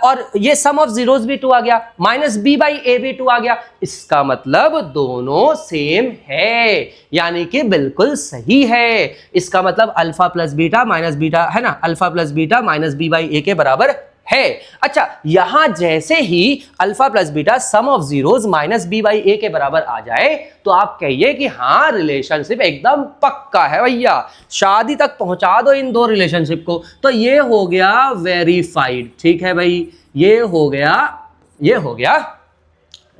और ये सम ऑफ जीरोस भी 2 आ गया, माइनस बी बाई ए भी 2 आ गया। इसका मतलब दोनों सेम है, यानी कि बिल्कुल सही है। इसका मतलब alpha plus beta minus beta, है ना, alpha plus beta minus B by A के बराबर है। अच्छा, यहां जैसे ही alpha plus beta sum of zeros minus B by A के बराबर आ जाए तो आप कहिए कि हाँ रिलेशनशिप एकदम पक्का है भैया, शादी तक पहुंचा दो इन दो रिलेशनशिप को। तो ये हो गया वेरीफाइड। ठीक है भाई, ये हो गया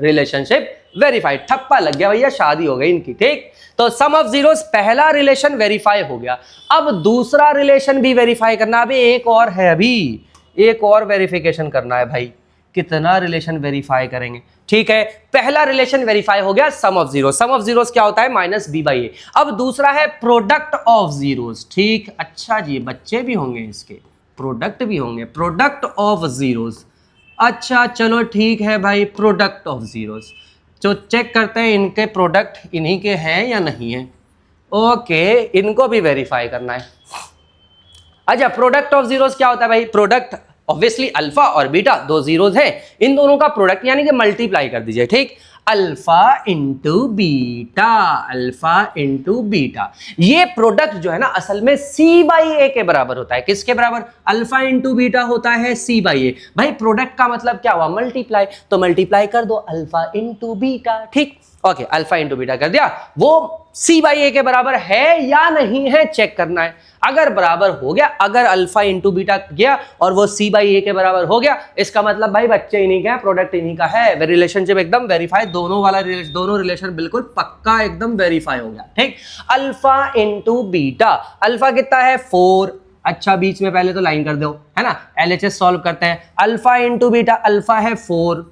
रिलेशनशिप वेरीफाइड। ठप्पा लग गया भैया, शादी हो गई इनकी। ठीक, तो सम ऑफ जीरोस पहला रिलेशन वेरीफाई हो गया। अब दूसरा रिलेशन भी वेरीफाई करना, अभी एक और है, अभी एक और वेरिफिकेशन करना है भाई। कितना रिलेशन वेरीफाई करेंगे? ठीक है, पहला रिलेशन वेरीफाई हो गया sum of zeros. Sum of zeros क्या होता है? Minus B by A. अब दूसरा है प्रोडक्ट ऑफ जीरोस। ठीक, अच्छा जी, बच्चे भी होंगे इसके, प्रोडक्ट भी होंगे, प्रोडक्ट ऑफ जीरोस। अच्छा चलो ठीक है भाई, प्रोडक्ट ऑफ जीरोस। तो चेक करते हैं इनके प्रोडक्ट इन्हीं के हैं या नहीं है। ओके, इनको भी वेरीफाई करना है। अच्छा, प्रोडक्ट ऑफ जीरोस क्या होता है भाई? प्रोडक्ट ऑब्वियसली अल्फा और बीटा दो जीरोस है, इन दोनों का प्रोडक्ट यानी कि मल्टीप्लाई कर दीजिए। ठीक, alpha into beta, alpha into beta. ये प्रोडक्ट जो है ना असल में सी बाई ए के बराबर होता है। किसके बराबर? अल्फा इंटू बीटा होता है सी बाई ए। भाई प्रोडक्ट का मतलब क्या हुआ? मल्टीप्लाई, तो मल्टीप्लाई कर दो अल्फा इंटू बीटा। ठीक, ओके, अल्फा इंटू बीटा कर दिया। वो सी बाई ए के बराबर है या नहीं है चेक करना है। अगर बराबर हो गया, अगर अल्फा इंटू बीटा गया और वो सी बाई ए के बराबर हो गया, इसका मतलब भाई बच्चे इन्हीं का है, प्रोडक्ट इन्हीं का है। रिलेशनशिप एकदम वेरीफाई, दोनों रिलेशन बिल्कुल पक्का एकदम वेरीफाई हो गया। ठीक, अल्फा इंटू बीटा, अल्फा कितना है? 4। अच्छा, बीच में पहले तो लाइन कर दो, है ना। एलएचएस सॉल्व करते हैं। अल्फा इंटू बीटा, अल्फा है 4,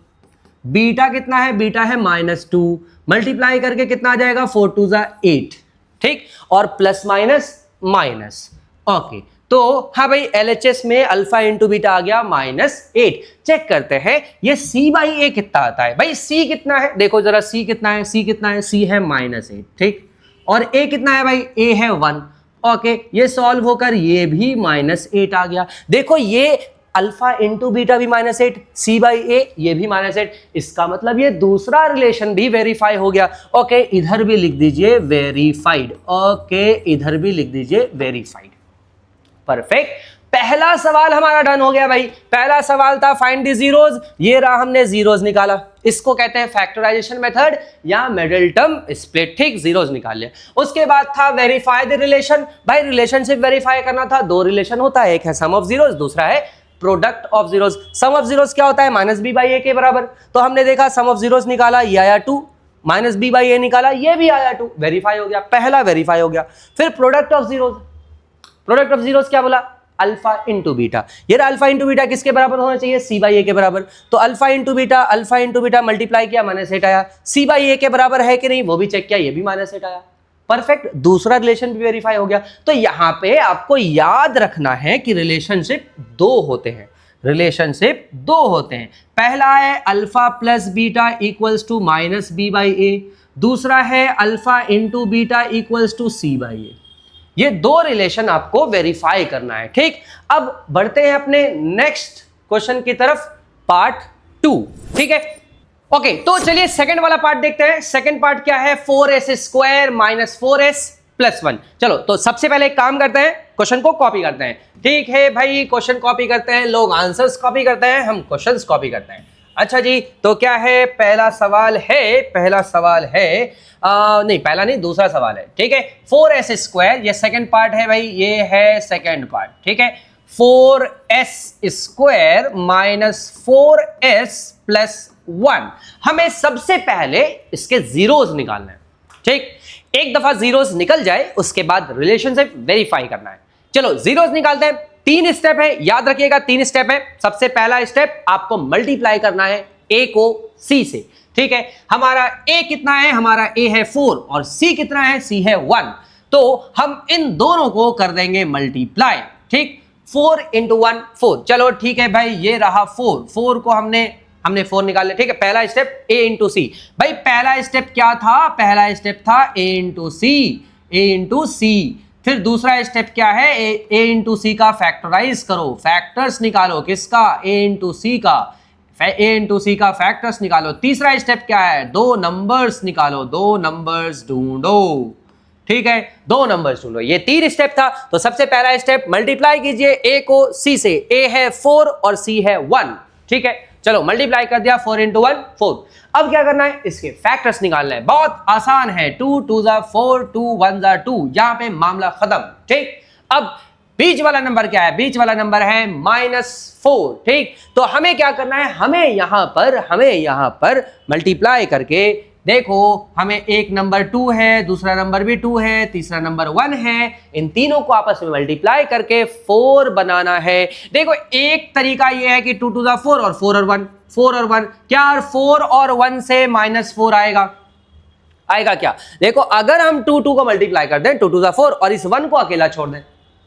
बीटा कितना है? बीटा है -2, मल्टीप्लाई करके कितना आ जाएगा? 4 2 जा 8। ठीक, और प्लस माइनस माइनस। ओके, तो हाँ भाई एलएचएस में अल्फा इंटू बीटा आ गया -8। चेक करते हैं ये सी बाई ए कितना आता है। भाई सी कितना है? देखो जरा, सी कितना है? सी कितना है? सी है -8। ठीक, और ए कितना है भाई? ए है 1। ओके, ये सॉल्व होकर ये भी -8 आ गया। देखो ये अल्फा इंटू बीटा भी -8, सी बाई ए ये भी -8। इसका मतलब ये दूसरा रिलेशन भी वेरीफाई हो गया। ओके, इधर भी लिख दीजिए वेरीफाइड। ओके, इधर भी लिख दीजिए वेरीफाइड। परफेक्ट, पहला सवाल हमारा डन हो गया भाई। पहला सवाल था फाइंड द जीरोज, ये रहा, हमने जीरोज निकाला। इसको कहते हैं फैक्टराइजेशन मेथड या मिडिल टर्म स्प्लिट। ठीक, जीरोज निकाल लिया। उसके बाद था वेरीफाई द रिलेशन। भाई रिलेशनशिप वेरीफाई करना था। दो रिलेशन होता है, एक है सम ऑफ जीरोज, दूसरा है product of zeros. Sum of zeros क्या होता है? -b बाई ए के बराबर। तो हमने देखा सम ऑफ जीरोज निकाला, ये आया 2, -b बाई ए निकाला, ये भी आया 2। वेरीफाई हो गया, पहला वेरीफाई हो गया। फिर product of zeros, product of zeros क्या बोला? Alpha into beta. ये अल्फा इंटू बीटा किसके बराबर होना चाहिए? सी बाई ए के बराबर। तो अल्फा इंटू बीटा मल्टीप्लाई किया, -8 आया। सी बाई ए के बराबर है कि नहीं वो भी चेक किया, ये भी -8 आया। परफेक्ट, दूसरा रिलेशन भी वेरीफाई हो गया। तो यहां पे आपको याद रखना है कि रिलेशनशिप दो होते हैं। रिलेशनशिप दो होते हैं। पहला है alpha plus beta equals to -b by A, दूसरा है alpha into beta equals to C by A. ये दो रिलेशन आपको वेरीफाई करना है। ठीक, अब बढ़ते हैं अपने नेक्स्ट क्वेश्चन की तरफ, पार्ट 2। ठीक है, ओके, तो चलिए सेकंड वाला पार्ट देखते हैं। सेकंड पार्ट क्या है? 4s square -4s + 1। चलो, तो सबसे पहले एक काम करते हैं, क्वेश्चन को कॉपी करते हैं। ठीक है भाई, क्वेश्चन कॉपी करते हैं। लोग आंसर्स कॉपी करते हैं, हम क्वेश्चंस कॉपी करते हैं। अच्छा जी, तो क्या है? पहला सवाल है नहीं, पहला नहीं, दूसरा सवाल है। ठीक है, 4s स्क्वायर, ये सेकंड पार्ट है भाई, ये है सेकंड पार्ट। ठीक है, 4s स्क्वायर -4s + 1। हमें सबसे पहले इसके जीरोज निकालना है। ठीक, एक दफा जीरोज निकल जाए उसके बाद रिलेशनशिप वेरीफाई करना है। चलो जीरोज निकालते हैं। 3 स्टेप है, याद रखिएगा 3 स्टेप है। सबसे पहला स्टेप आपको मल्टीप्लाई करना है a को c से। ठीक है, हमारा a कितना है? हमारा a है 4 और c कितना है? c है 1। तो हम इन दोनों को कर देंगे मल्टीप्लाई। ठीक, 4 × 1 4। चलो ठीक है भाई, ये रहा 4 को हमने 4 निकाल लिया। ठीक है, पहला स्टेप a × c। भाई पहला स्टेप क्या था? पहला स्टेप था a × c। फिर दूसरा स्टेप क्या है? a × c का फैक्टराइज करो, फैक्टर्स निकालो। किसका? a × c का, a × c का फैक्टर्स निकालो। तीसरा स्टेप क्या है? 2 नंबर्स निकालो, 2 नंबर्स ढूंढो। ठीक है, 2 नंबर्स ढूंढो। ये 3 स्टेप था। तो सबसे पहला स्टेप मल्टीप्लाई कीजिए a को c से। a है 4 और c है 1। ठीक है, चलो मल्टीप्लाई कर दिया, 4 × 1 4। अब क्या करना है? इसके फैक्टर्स निकालना है। बहुत आसान है, 2 2 जा 4, 2 1 जा 2। यहां पे मामला खत्म। ठीक, अब बीच वाला नंबर क्या है? बीच वाला नंबर है -4। ठीक, तो हमें क्या करना है? हमें यहां पर मल्टीप्लाई करके देखो, हमें एक नंबर 2 है, दूसरा नंबर भी 2 है, तीसरा नंबर 1 है। इन तीनों को आपस में मल्टीप्लाई करके 4 बनाना है। देखो, एक तरीका ये है कि 2 2 जा 4 और 4 और 1, 4 और 1। क्या 4 और 1 से -4 आएगा क्या? देखो, अगर हम 2 2 को मल्टीप्लाई कर दें, 2 2 जा 4 और इस 1 को अकेला छोड़ दें,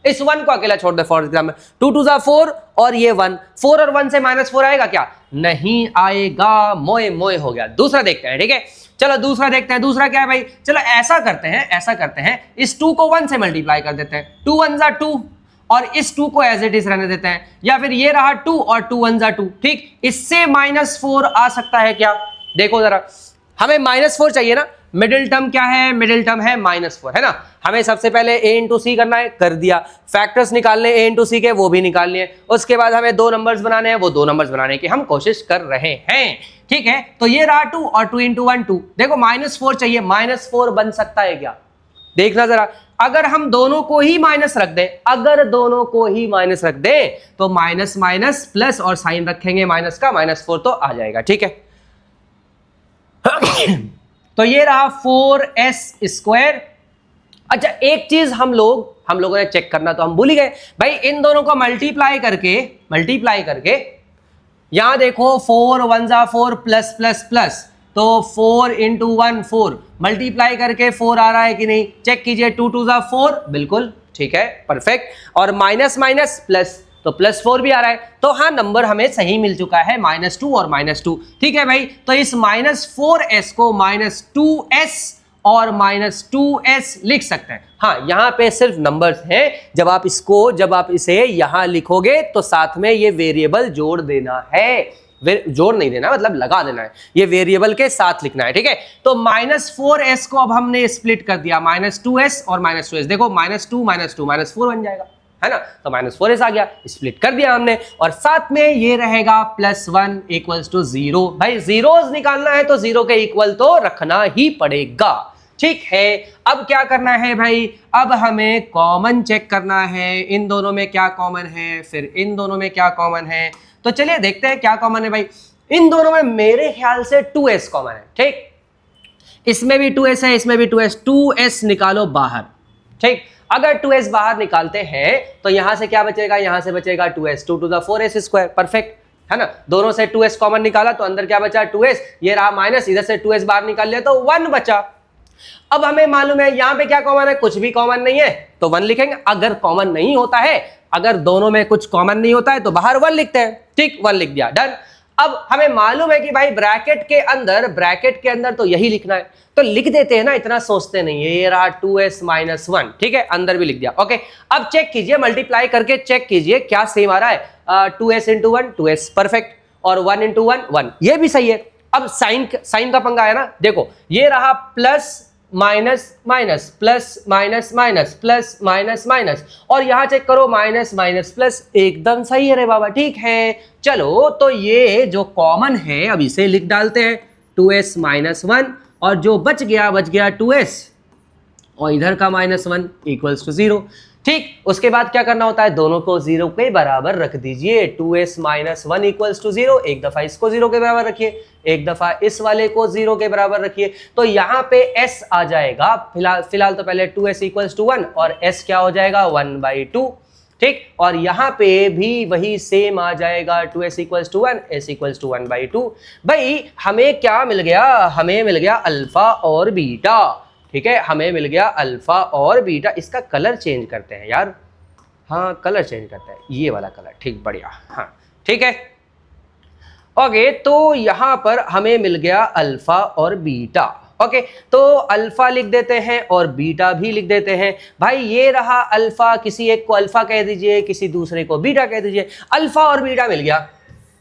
इस 1 को अकेला छोड़ दे। फॉर एग्जाम्पल 2 2 जा 4 और ये 1, 4 और 1 से -4 आएगा क्या? नहीं आएगा। मोए मोए हो गया। दूसरा देखते हैं। ठीक है, चलो दूसरा देखते हैं। दूसरा क्या है भाई? चलो ऐसा करते हैं, इस 2 को 1 से मल्टीप्लाई कर देते हैं। 2 1 जा 2 और इस 2 को एज इट इज रहने देते हैं। या फिर ये रहा 2 और 2 1 जा 2। ठीक, इससे -4 आ सकता है क्या? देखो जरा, हमें -4 चाहिए ना, मिडिल टर्म क्या है, मिडिल टर्म है -4 है ना। हमें सबसे पहले a इंटू सी करना है, कर दिया। फैक्टर्स निकालने a इंटू सी के, वो भी निकालने हैं। उसके बाद हमें 2 नंबर्स बनाने हैं, वो 2 नंबर्स बनाने की हम कोशिश कर रहे हैं, ठीक है। तो ये रहा 2 और 2 इंटू 1 2। देखो -4 चाहिए, -4 बन सकता है क्या, देखना जरा। अगर हम दोनों को ही माइनस रख दें, अगर दोनों को ही माइनस रख दें तो माइनस माइनस प्लस और साइन रखेंगे माइनस का, -4 तो आ जाएगा, ठीक है। तो ये रहा 4s²। अच्छा, एक चीज हम लोगों ने चेक करना तो हम भूल ही गए भाई, इन दोनों को मल्टीप्लाई करके यहां देखो 4 1 जा 4 प्लस प्लस प्लस, तो 4 इंटू 1 4, मल्टीप्लाई करके 4 आ रहा है कि नहीं, चेक कीजिए। 2 2 जा 4, बिल्कुल ठीक है, परफेक्ट। और माइनस माइनस प्लस, तो +4 भी आ रहा है। तो हाँ, नंबर हमें सही मिल चुका है, -2 और -2, ठीक है भाई। तो इस -4s को -2s और -2s लिख सकते हैं। हाँ, यहाँ पे सिर्फ नंबर्स हैं, जब आप इसे यहाँ लिखोगे तो साथ में ये वेरिएबल जोड़ देना है, जोड़ नहीं देना, मतलब लगा देना है, ये वेरिएबल के साथ लिखना है, ठीक है। तो -4s को अब हमने स्प्लिट कर दिया, -2s और -2s। देखो -2 -4 बन जाएगा, है ना। तो -4s आ गया, स्प्लिट कर दिया हमने, और साथ में ये रहेगा +1 = 0। भाई जीरोस निकालना है तो 0 के इक्वल तो रखना ही पड़ेगा, ठीक है। अब क्या करना है भाई, अब हमें कॉमन चेक करना है, इन दोनों में क्या कॉमन है, फिर इन दोनों में क्या कॉमन है। तो चलिए देखते हैं क्या कॉमन है भाई। इन दोनों में मेरे ख्याल से 2s कॉमन है, ठीक। इसमें भी 2s है, इसमें भी 2s निकालो बाहर, ठीक। अगर 2s बाहर निकालते हैं तो यहां से क्या बचेगा, यहां से बचेगा 2s, 2 to the 4s², perfect है ना। दोनों से 2s कॉमन निकाला तो अंदर क्या बचा, 2s। ये रहा माइनस, इधर से 2s बाहर निकाल लिया तो 1 बचा। अब हमें मालूम है यहां पे क्या कॉमन है, कुछ भी कॉमन नहीं है तो 1 लिखेंगे। अगर कॉमन नहीं होता है, अगर दोनों में कुछ कॉमन नहीं होता है तो बाहर 1 लिखते हैं, ठीक। 1 लिख दिया, डन। अब हमें मालूम है कि भाई ब्रैकेट के अंदर तो यही लिखना है, तो लिख देते हैं ना, इतना सोचते नहीं है। ये रहा 2s - 1, ठीक है, अंदर भी लिख दिया, ओके। अब चेक कीजिए, मल्टीप्लाई करके चेक कीजिए क्या सेम आ रहा है। 2s × 1 2s, परफेक्ट, और 1 × 1 1, ये भी सही है। अब साइन का पंगा है ना, देखो ये रहा plus minus minus plus minus minus plus minus minus, और यहां चेक करो माइनस माइनस प्लस, एकदम सही है रे बाबा, ठीक है। चलो, तो ये जो कॉमन है अब इसे लिख डालते हैं, 2s - 1, और जो बच गया 2s, और इधर का -1 = 0, ठीक। उसके बाद क्या करना होता है, दोनों को 0 के बराबर रख दीजिए। 2s - 1 = 0, एक दफा इसको 0 के बराबर रखिए, एक दफा इस वाले को 0 के बराबर रखिए, तो यहां पे s आ जाएगा। फिलहाल तो पहले 2s = 1 और s क्या हो जाएगा, 1/2, ठीक। और यहां पे भी वही सेम आ जाएगा, 2s = 1, s = 1/2। भाई हमें क्या मिल गया, हमें मिल गया अल्फा और बीटा, ठीक है, हमें मिल गया अल्फा और बीटा। इसका कलर चेंज करते हैं यार, हाँ कलर चेंज करते हैं, ये वाला कलर, ठीक, बढ़िया, हाँ ठीक है, ओके। तो यहां पर हमें मिल गया अल्फा और बीटा, ओके। तो अल्फा लिख देते हैं और बीटा भी लिख देते हैं। भाई ये रहा अल्फा, किसी एक को अल्फा कह दीजिए, किसी दूसरे को बीटा कह दीजिए। अल्फा और बीटा मिल गया,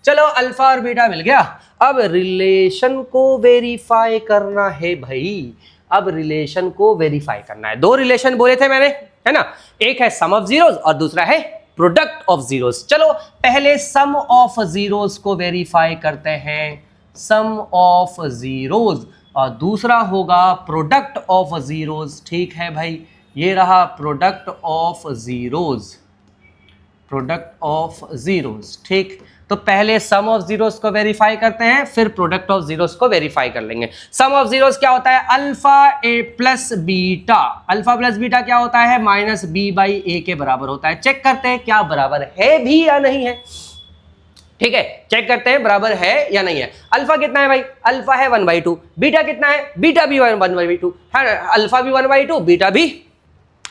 चलो अल्फा और बीटा मिल गया। अब रिलेशन को वेरीफाई करना है भाई, अब रिलेशन को वेरीफाई करना है। 2 रिलेशन बोले थे मैंने, है ना, एक है सम ऑफ जीरोस और दूसरा है प्रोडक्ट ऑफ जीरोस। चलो पहले सम ऑफ जीरोस को वेरीफाई करते हैं, सम ऑफ जीरोस, और दूसरा होगा प्रोडक्ट ऑफ जीरोस, ठीक है भाई। ये रहा product of zeros, product of zeros, ठीक। तो पहले सम ऑफ जीरोस को वेरीफाई करते हैं, फिर प्रोडक्ट ऑफ जीरोस को वेरीफाई कर लेंगे। सम ऑफ जीरोस क्या होता है, alpha a plus beta. Alpha plus beta क्या होता है, -b/a के बराबर होता है। चेक करते हैं क्या बराबर है भी या नहीं है, ठीक है, चेक करते हैं बराबर है या नहीं है। अल्फा कितना है भाई, अल्फा है 1/2, बीटा कितना है, बीटा भी 1/2 है, अल्फा भी 1/2, बीटा भी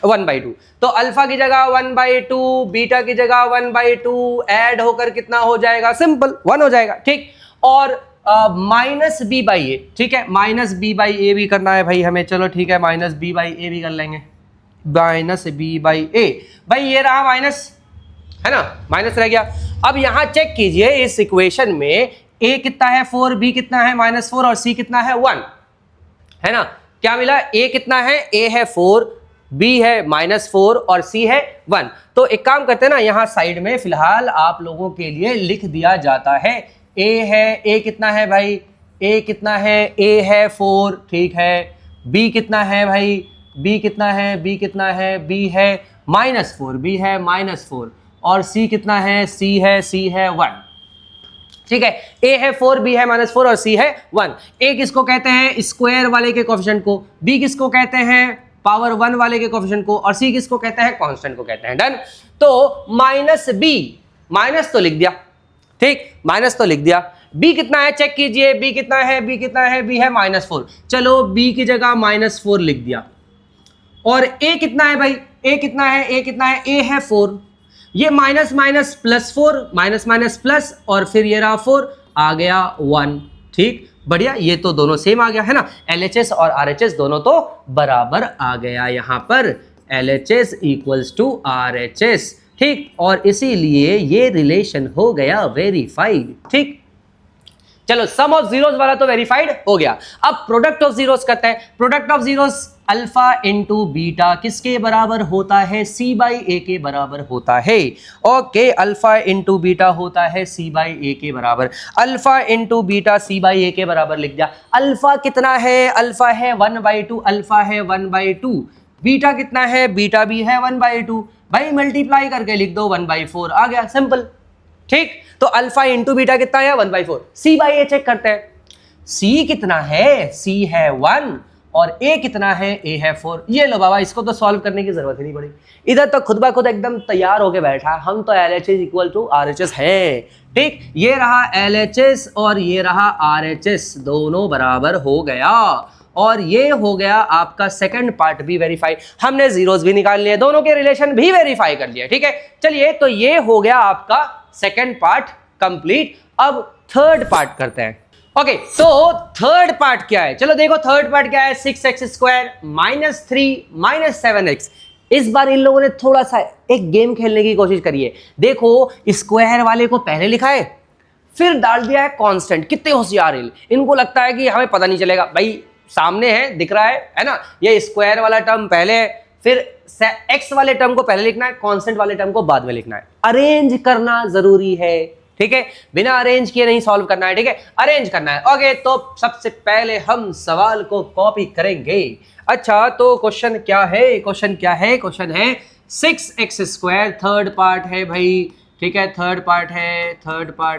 1/2। तो अल्फा की जगह 1/2, बीटा की जगह 1/2, ऐड होकर कितना हो जाएगा, सिंपल 1 हो जाएगा, ठीक। और -b/a, ठीक है, -b/a भी करना है भाई हमें, चलो ठीक है, -b/a भी कर लेंगे, -b/a। भाई ये रहा माइनस, है ना, माइनस रह गया। अब यहां चेक कीजिए इस इक्वेशन में a कितना है 4, b कितना है -4 और c कितना है 1। है ना। क्या मिला, ए कितना है, ए है 4, बी है -4 और सी है 1। तो एक काम करते हैं ना, यहाँ साइड में फिलहाल आप लोगों के लिए लिख दिया जाता है, ए है, ए कितना है भाई, ए कितना है, ए है 4, ठीक है। बी कितना है भाई, बी कितना है, बी कितना है, बी है -4, बी है -4 और सी कितना है, सी है 1, ठीक है। ए है 4, बी है -4 और सी है 1। ए किसको कहते हैं, स्क्वायर वाले के कोएफिशिएंट को, बी किसको कहते हैं, पावर 1 वाले के कोएफिशिएंट को, और सी किसको कहते हैं, कांस्टेंट को कहते हैं। डन। तो माइनस बी, माइनस तो लिख दिया, ठीक, माइनस तो लिख दिया। बी कितना है चेक कीजिए, बी कितना है, बी कितना है, बी है -4, चलो बी की जगह -4 लिख दिया। और ए कितना है भाई, ए कितना है, ए कितना है, ए है 4, ये minus minus plus 4, minus minus plus, और फिर ये रहा 4, आ गया 1, ठीक, बढ़िया। ये तो दोनों सेम आ गया है ना, LHS और RHS दोनों तो बराबर आ गया यहाँ पर, LHS इक्वल्स टू RHS, ठीक, और इसीलिए ये रिलेशन हो गया वेरीफाइड, ठीक। चलो सम ऑफ जीरोस वाला तो वेरीफाइड हो गया। अब प्रोडक्ट ऑफ जीरोस करते हैं। Product of zeros alpha into beta किसके बराबर होता है, सी बाई ए के बराबर होता है। ओके, अल्फा इंटू बीटा होता है सी बाई ए के बराबर। Alpha into beta C by A के बराबर लिख दिया। अल्फा कितना है, अल्फा है 1/2, अल्फा है 1/2। बीटा कितना है, बीटा भी है 1/2, भाई मल्टीप्लाई करके लिख दो 1/4, आ गया, सिंपल, ठीक। तो अल्फा इंटू बीटा कितना है, 1/4। सी बाई ए चेक करते हैं, सी कितना है, सी है 1 और ए कितना है, ए है 4। ये लो बाबा, इसको तो सॉल्व करने की जरूरत ही नहीं पड़ी, इधर तो खुद ब खुद एकदम तैयार होके बैठा है। हम तो LHS इक्वल टू RHS है, ठीक। ये रहा LHS और ये रहा RHS, दोनों बराबर हो गया, और ये हो गया आपका सेकंड पार्ट भी वेरीफाई। हमने जीरोस भी निकाल लिए, दोनों के रिलेशन भी वेरीफाई कर लिए, ठीक है। चलिए, तो ये हो गया आपका सेकंड पार्ट कंप्लीट। अब थर्ड पार्ट करते हैं। ओके, तो थर्ड पार्ट क्या है, चलो देखो थर्ड पार्ट क्या है, 6x² -3 -7x। इस बार इन लोगों ने थोड़ा सा एक गेम खेलने की कोशिश करी है। देखो, स्क्वायर वाले को पहले लिखा है, फिर डाल दिया है कांस्टेंट। कितने होशियार हैं, इनको लगता है कि हमें पता नहीं चलेगा। भाई सामने है, दिख रहा है ना, ये स्क्वायर वाला टर्म पहले है, फिर एक्स वाले टर्म को पहले लिखना है, कांस्टेंट वाले टर्म को बाद में लिखना है। अरेंज करना जरूरी है, ठीक है, बिना अरेंज किए नहीं सॉल्व करना है, ठीक है, अरेंज करना है। ओके, तो सबसे पहले हम सवाल को कॉपी करेंगे। अच्छा, तो क्वेश्चन क्या है, क्वेश्चन क्या है, क्वेश्चन है 6x², थर्ड पार्ट है भाई, ठीक है, थर्ड पार्ट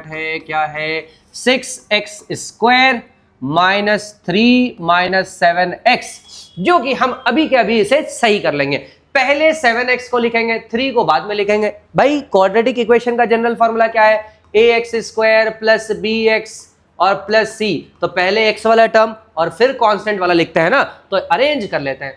है क्या है, 6x² -3 -7x, जो कि हम अभी के अभी इसे सही कर लेंगे। पहले 7x को लिखेंगे, 3 को बाद में लिखेंगे। भाई क्वाड्रेटिक इक्वेशन का जनरल फॉर्मूला क्या है, ax² + bx और प्लस c। तो पहले x वाला टर्म और फिर कांस्टेंट वाला लिखते हैं ना, तो अरेंज कर लेते हैं।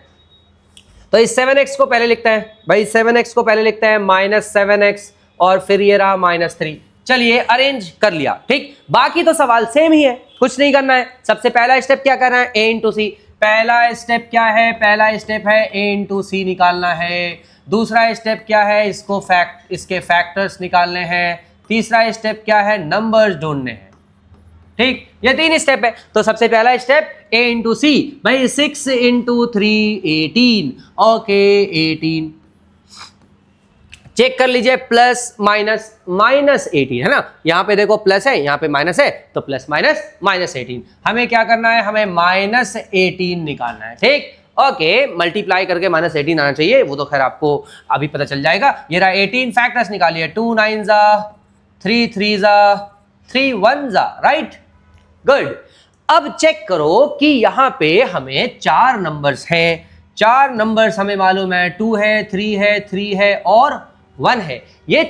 तो इस 7x को पहले लिखते हैं भाई, 7x को पहले लिखते हैं -7x और फिर ये रहा -3। चलिए अरेंज कर लिया, ठीक। बाकी तो सवाल सेम ही है, कुछ नहीं करना है। सबसे पहला स्टेप क्या करना है, a × c। पहला स्टेप क्या है, पहला स्टेप है a × c निकालना है। दूसरा स्टेप क्या है, इसके फैक्टर्स निकालने हैं। तीसरा स्टेप क्या है, नंबर्स ढूंढने हैं, ठीक। ये 3 स्टेप है। तो सबसे पहला स्टेप a × c, भाई 6 × 3 18, ओके 18। चेक कर लीजिए, प्लस माइनस -18 है ना, यहाँ पे देखो प्लस है, यहाँ पे माइनस है, तो प्लस माइनस -18। हमें क्या करना है, हमें -18 निकालना है, ठीक। ओके, मल्टीप्लाई करके -18 आना चाहिए, वो तो खैर आपको अभी पता चल जाएगा। ये रहा 18, फैक्टर्स निकालिए, 2 9 ज़ा, 3 3 ज़ा, 3 1 ज़ा, राइट, गुड। अब चेक करो कि यहाँ पे हमें 4 नंबर्स हैं। 4 नंबर्स हमें मालूम है, 2 है, 3 है और 1 है। ये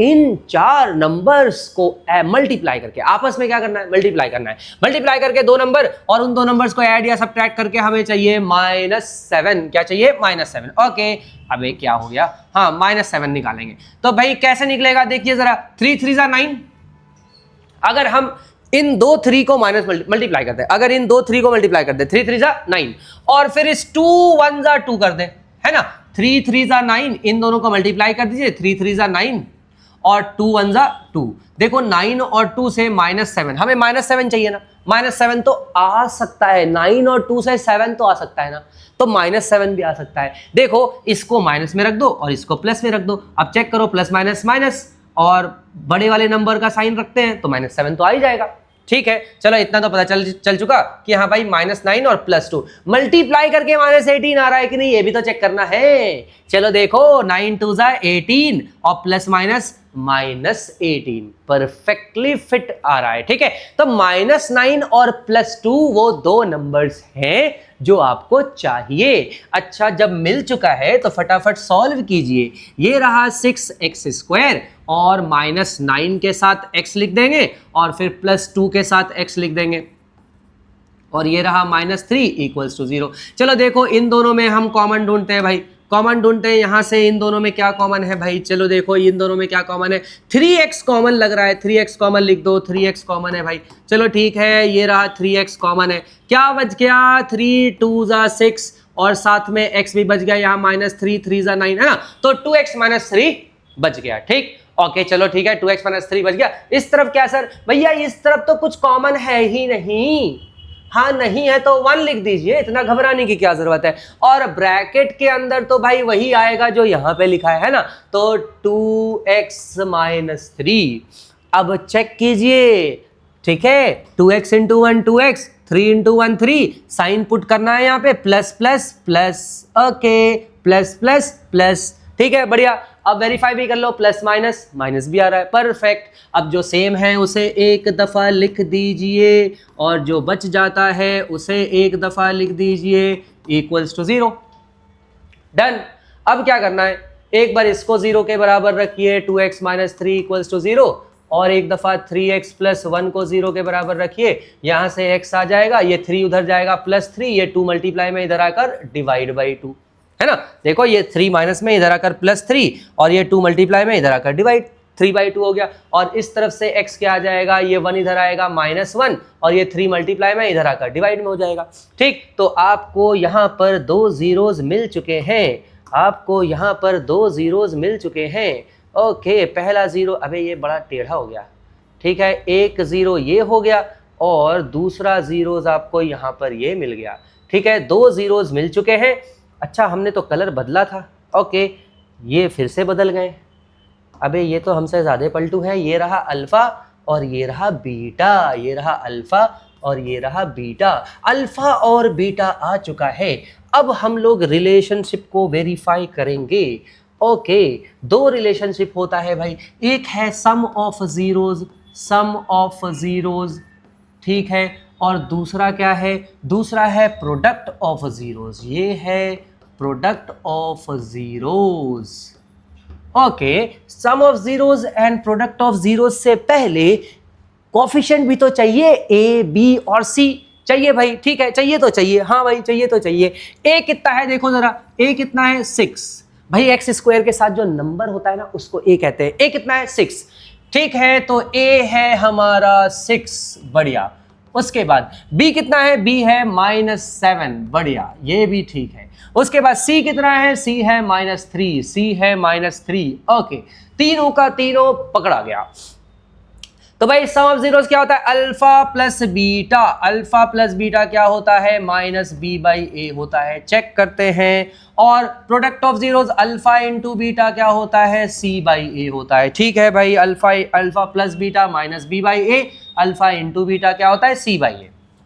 इन 4 नंबर्स को मल्टीप्लाई करके आपस में क्या करना है, मल्टीप्लाई करना है। मल्टीप्लाई करके 2 नंबर और उन 2 नंबर्स को ऐड या सब्ट्रैक्ट करके हमें चाहिए -7। क्या चाहिए, -7। ओके, अब ये क्या हो गया, हाँ -7 निकालेंगे। तो भाई कैसे निकलेगा, देखिए जरा, 3 3 ज़ा 9। अगर हम इन 2 3 को मल्टीप्लाई करते हैं, अगर इन 2 3 को मल्टीप्लाई करते, 3 3 ज़ा 9 और फिर इस 2 1 ज़ा 2 कर दे, है ना, 3 3 ज़ा 9, इन दोनों को मल्टीप्लाई कर दीजिए, 3 3 ज़ा 9 और 2 1 ज़ा 2। देखो 9 और 2 से -7, हमें -7 चाहिए ना, -7 तो आ सकता है, 9 और 2 से 7 तो आ सकता है ना, तो -7 भी आ सकता है। देखो इसको माइनस में रख दो और इसको प्लस में रख दो, अब चेक करो प्लस माइनस माइनस, और बड़े वाले नंबर का साइन रखते हैं तो -7 तो आ ही जाएगा। ठीक है, चलो इतना तो पता चल चुका कि हाँ भाई -9 और +2 मल्टीप्लाई करके -18 आ रहा है कि नहीं, ये भी तो चेक करना है। चलो देखो 9 2 जा 18 और प्लस माइनस -18 परफेक्टली फिट आ रहा है। ठीक है, तो -9 और +2 वो दो नंबर्स हैं जो आपको चाहिए। अच्छा, जब मिल चुका है तो फटाफट सॉल्व कीजिए। ये रहा 6x² और -9 के साथ x लिख देंगे और फिर +2 के साथ x लिख देंगे, और ये रहा -3 = 0। चलो देखो इन दोनों में हम कॉमन ढूंढते हैं भाई, कॉमन ढूंढते हैं यहां से। इन दोनों में क्या कॉमन है भाई, चलो देखो इन दोनों में क्या कॉमन है, 3x कॉमन लग रहा है, 3x कॉमन लिख दो, 3x कॉमन है भाई। चलो ठीक है, ये रहा 3x कॉमन है, क्या बच गया 3 2 जा 6 और साथ में x भी बच गया, यहाँ -3 3 जा 9 है ना, तो 2x - 3 बच गया। ठीक, ओके चलो ठीक है, 2x - 3 बच गया। इस तरफ क्या सर, भैया इस तरफ तो कुछ कॉमन है ही नहीं। हाँ नहीं है तो 1 लिख दीजिए, इतना घबराने की क्या जरूरत है। और ब्रैकेट के अंदर तो भाई वही आएगा जो यहां पे लिखा है ना, तो 2x - 3। अब चेक कीजिए, ठीक है, 2x × 1 2x, 3 × 1 3, साइन पुट करना है यहाँ पे, plus plus plus, okay plus plus plus, ठीक है बढ़िया। अब वेरीफाई भी कर लो, प्लस माइनस माइनस भी आ रहा है, परफेक्ट। अब जो सेम है उसे एक दफ़ा लिख दीजिए और जो बच जाता है उसे एक दफ़ा लिख दीजिए, = 0। डन। अब क्या करना है, एक बार इसको 0 के बराबर रखिए, 2x - 3 = 0, और एक दफ़ा 3x + 1 को 0 के बराबर रखिए, यहाँ से x आ जाएगा, ये 3 उधर जाएगा +3, ये 2 मल्टीप्लाई में इधर आकर /2 है ना। देखो ये 3 माइनस में इधर आकर +3 और ये 2 मल्टीप्लाई में इधर आकर डिवाइड, 3/2 हो गया। और इस तरफ से x क्या आ जाएगा, ये 1 इधर आएगा -1 और ये 3 मल्टीप्लाई में इधर आकर डिवाइड में हो जाएगा। ठीक, तो आपको यहाँ पर 2 ज़ीरोज़ मिल चुके हैं, आपको यहाँ पर 2 ज़ीरोज़ मिल चुके हैं। ओके, पहला 0, अबे ये बड़ा टेढ़ा हो गया, ठीक है, एक 0 ये हो गया और दूसरा 0 आपको यहाँ पर ये मिल गया। ठीक है, 2 ज़ीरोज़ मिल चुके हैं। अच्छा, हमने तो कलर बदला था, ओके ये फिर से बदल गए। अबे ये तो हमसे ज़्यादा पलटू है, ये रहा अल्फ़ा और ये रहा बीटा, ये रहा अल्फ़ा और ये रहा बीटा। अल्फ़ा और बीटा आ चुका है। अब हम लोग रिलेशनशिप को वेरीफाई करेंगे। ओके, 2 रिलेशनशिप होता है भाई, एक है सम ऑफ ज़ीरोज़, ठीक है, और दूसरा क्या है, दूसरा है प्रोडक्ट ऑफ ज़ीरोज़, ये है product of zeros. Okay, sum of zeros and product of zeros से पहले कोफिशिएंट भी तो चाहिए, ए बी और सी चाहिए भाई। ठीक है, चाहिए तो चाहिए, हाँ भाई चाहिए तो चाहिए। ए कितना है देखो जरा, ए कितना है 6 भाई, x² के साथ जो नंबर होता है ना उसको ए कहते हैं। ए कितना है 6, ठीक है, तो ए है हमारा 6, बढ़िया। उसके बाद b कितना है, b है -7, बढ़िया, ये भी ठीक है। उसके बाद c कितना है, c है -3, c है -3, ओके, तीनों का तीनों पकड़ा गया। तो भाई सम ऑफ ज़ीरोज़ क्या होता है, alpha plus beta, alpha plus beta क्या होता है, -b/a होता है, चेक करते हैं। और product of zeros alpha × beta क्या होता है, c/a होता है। ठीक है भाई, alpha plus beta -b/a, alpha × beta क्या होता है, c/a।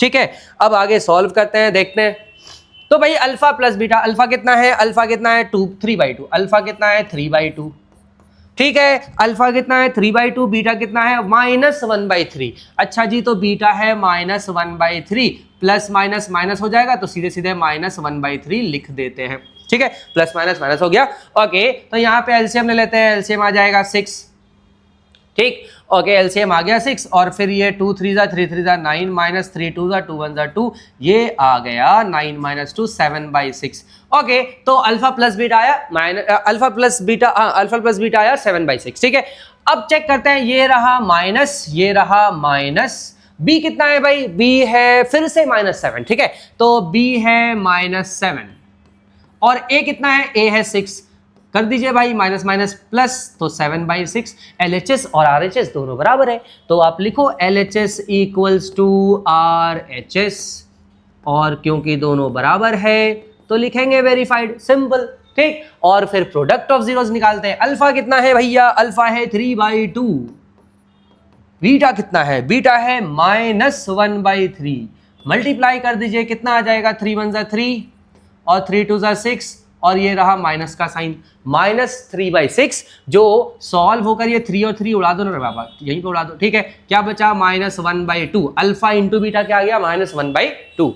ठीक है, अब आगे सॉल्व करते हैं, देखते हैं। तो भाई अल्फा प्लस बीटा, अल्फा कितना है, अल्फा कितना है 3/2, अल्फा कितना है 3/2, ठीक है, अल्फा कितना है 3/2, बीटा कितना है -1/3। अच्छा जी, तो बीटा है -1/3, प्लस माइनस माइनस हो जाएगा तो सीधे सीधे -1/3 लिख देते हैं। ठीक है, प्लस माइनस माइनस हो गया। ओके, तो यहाँ पे एलसीएम ले लेते हैं, एलसीएम आ जाएगा 6, ठीक, ओके एलसीएम आ गया 6, और फिर ये 2 3 जा 3 3 जा 9 -3 2 जा 2 1 जा 2, ये आ गया 9 - 2 7/6। ओके, तो अल्फा प्लस बीटा आया, अल्फा प्लस बीटा आया 7/6। ठीक है, अब चेक करते हैं, ये रहा माइनस, ये रहा माइनस, बी कितना है भाई, बी है फिर से -7। ठीक है, तो बी है -7 और ए कितना है, ए है 6, कर दीजिए भाई, माइनस माइनस प्लस, तो 7/6। LHS और RHS दोनों बराबर है, तो आप लिखो LHS इक्वल्स टू RHS, और क्योंकि दोनों बराबर है तो लिखेंगे वेरीफाइड, सिंपल, ठीक। और फिर प्रोडक्ट ऑफ जीरोस निकालते हैं। अल्फा कितना है भैया, अल्फा है 3/2, बीटा कितना है, बीटा है -1/3, मल्टीप्लाई कर दीजिए, कितना आ जाएगा, 3 1 जा 3 और 3 2 जा 6, और ये रहा माइनस का साइन, -3/6, जो सॉल्व होकर ये 3 और 3 उड़ा दो ना बाबा, यहीं पे उड़ा दो, ठीक है। क्या बचा, -1/2, अल्फा इंटू बीटा क्या आ गया, -1/2।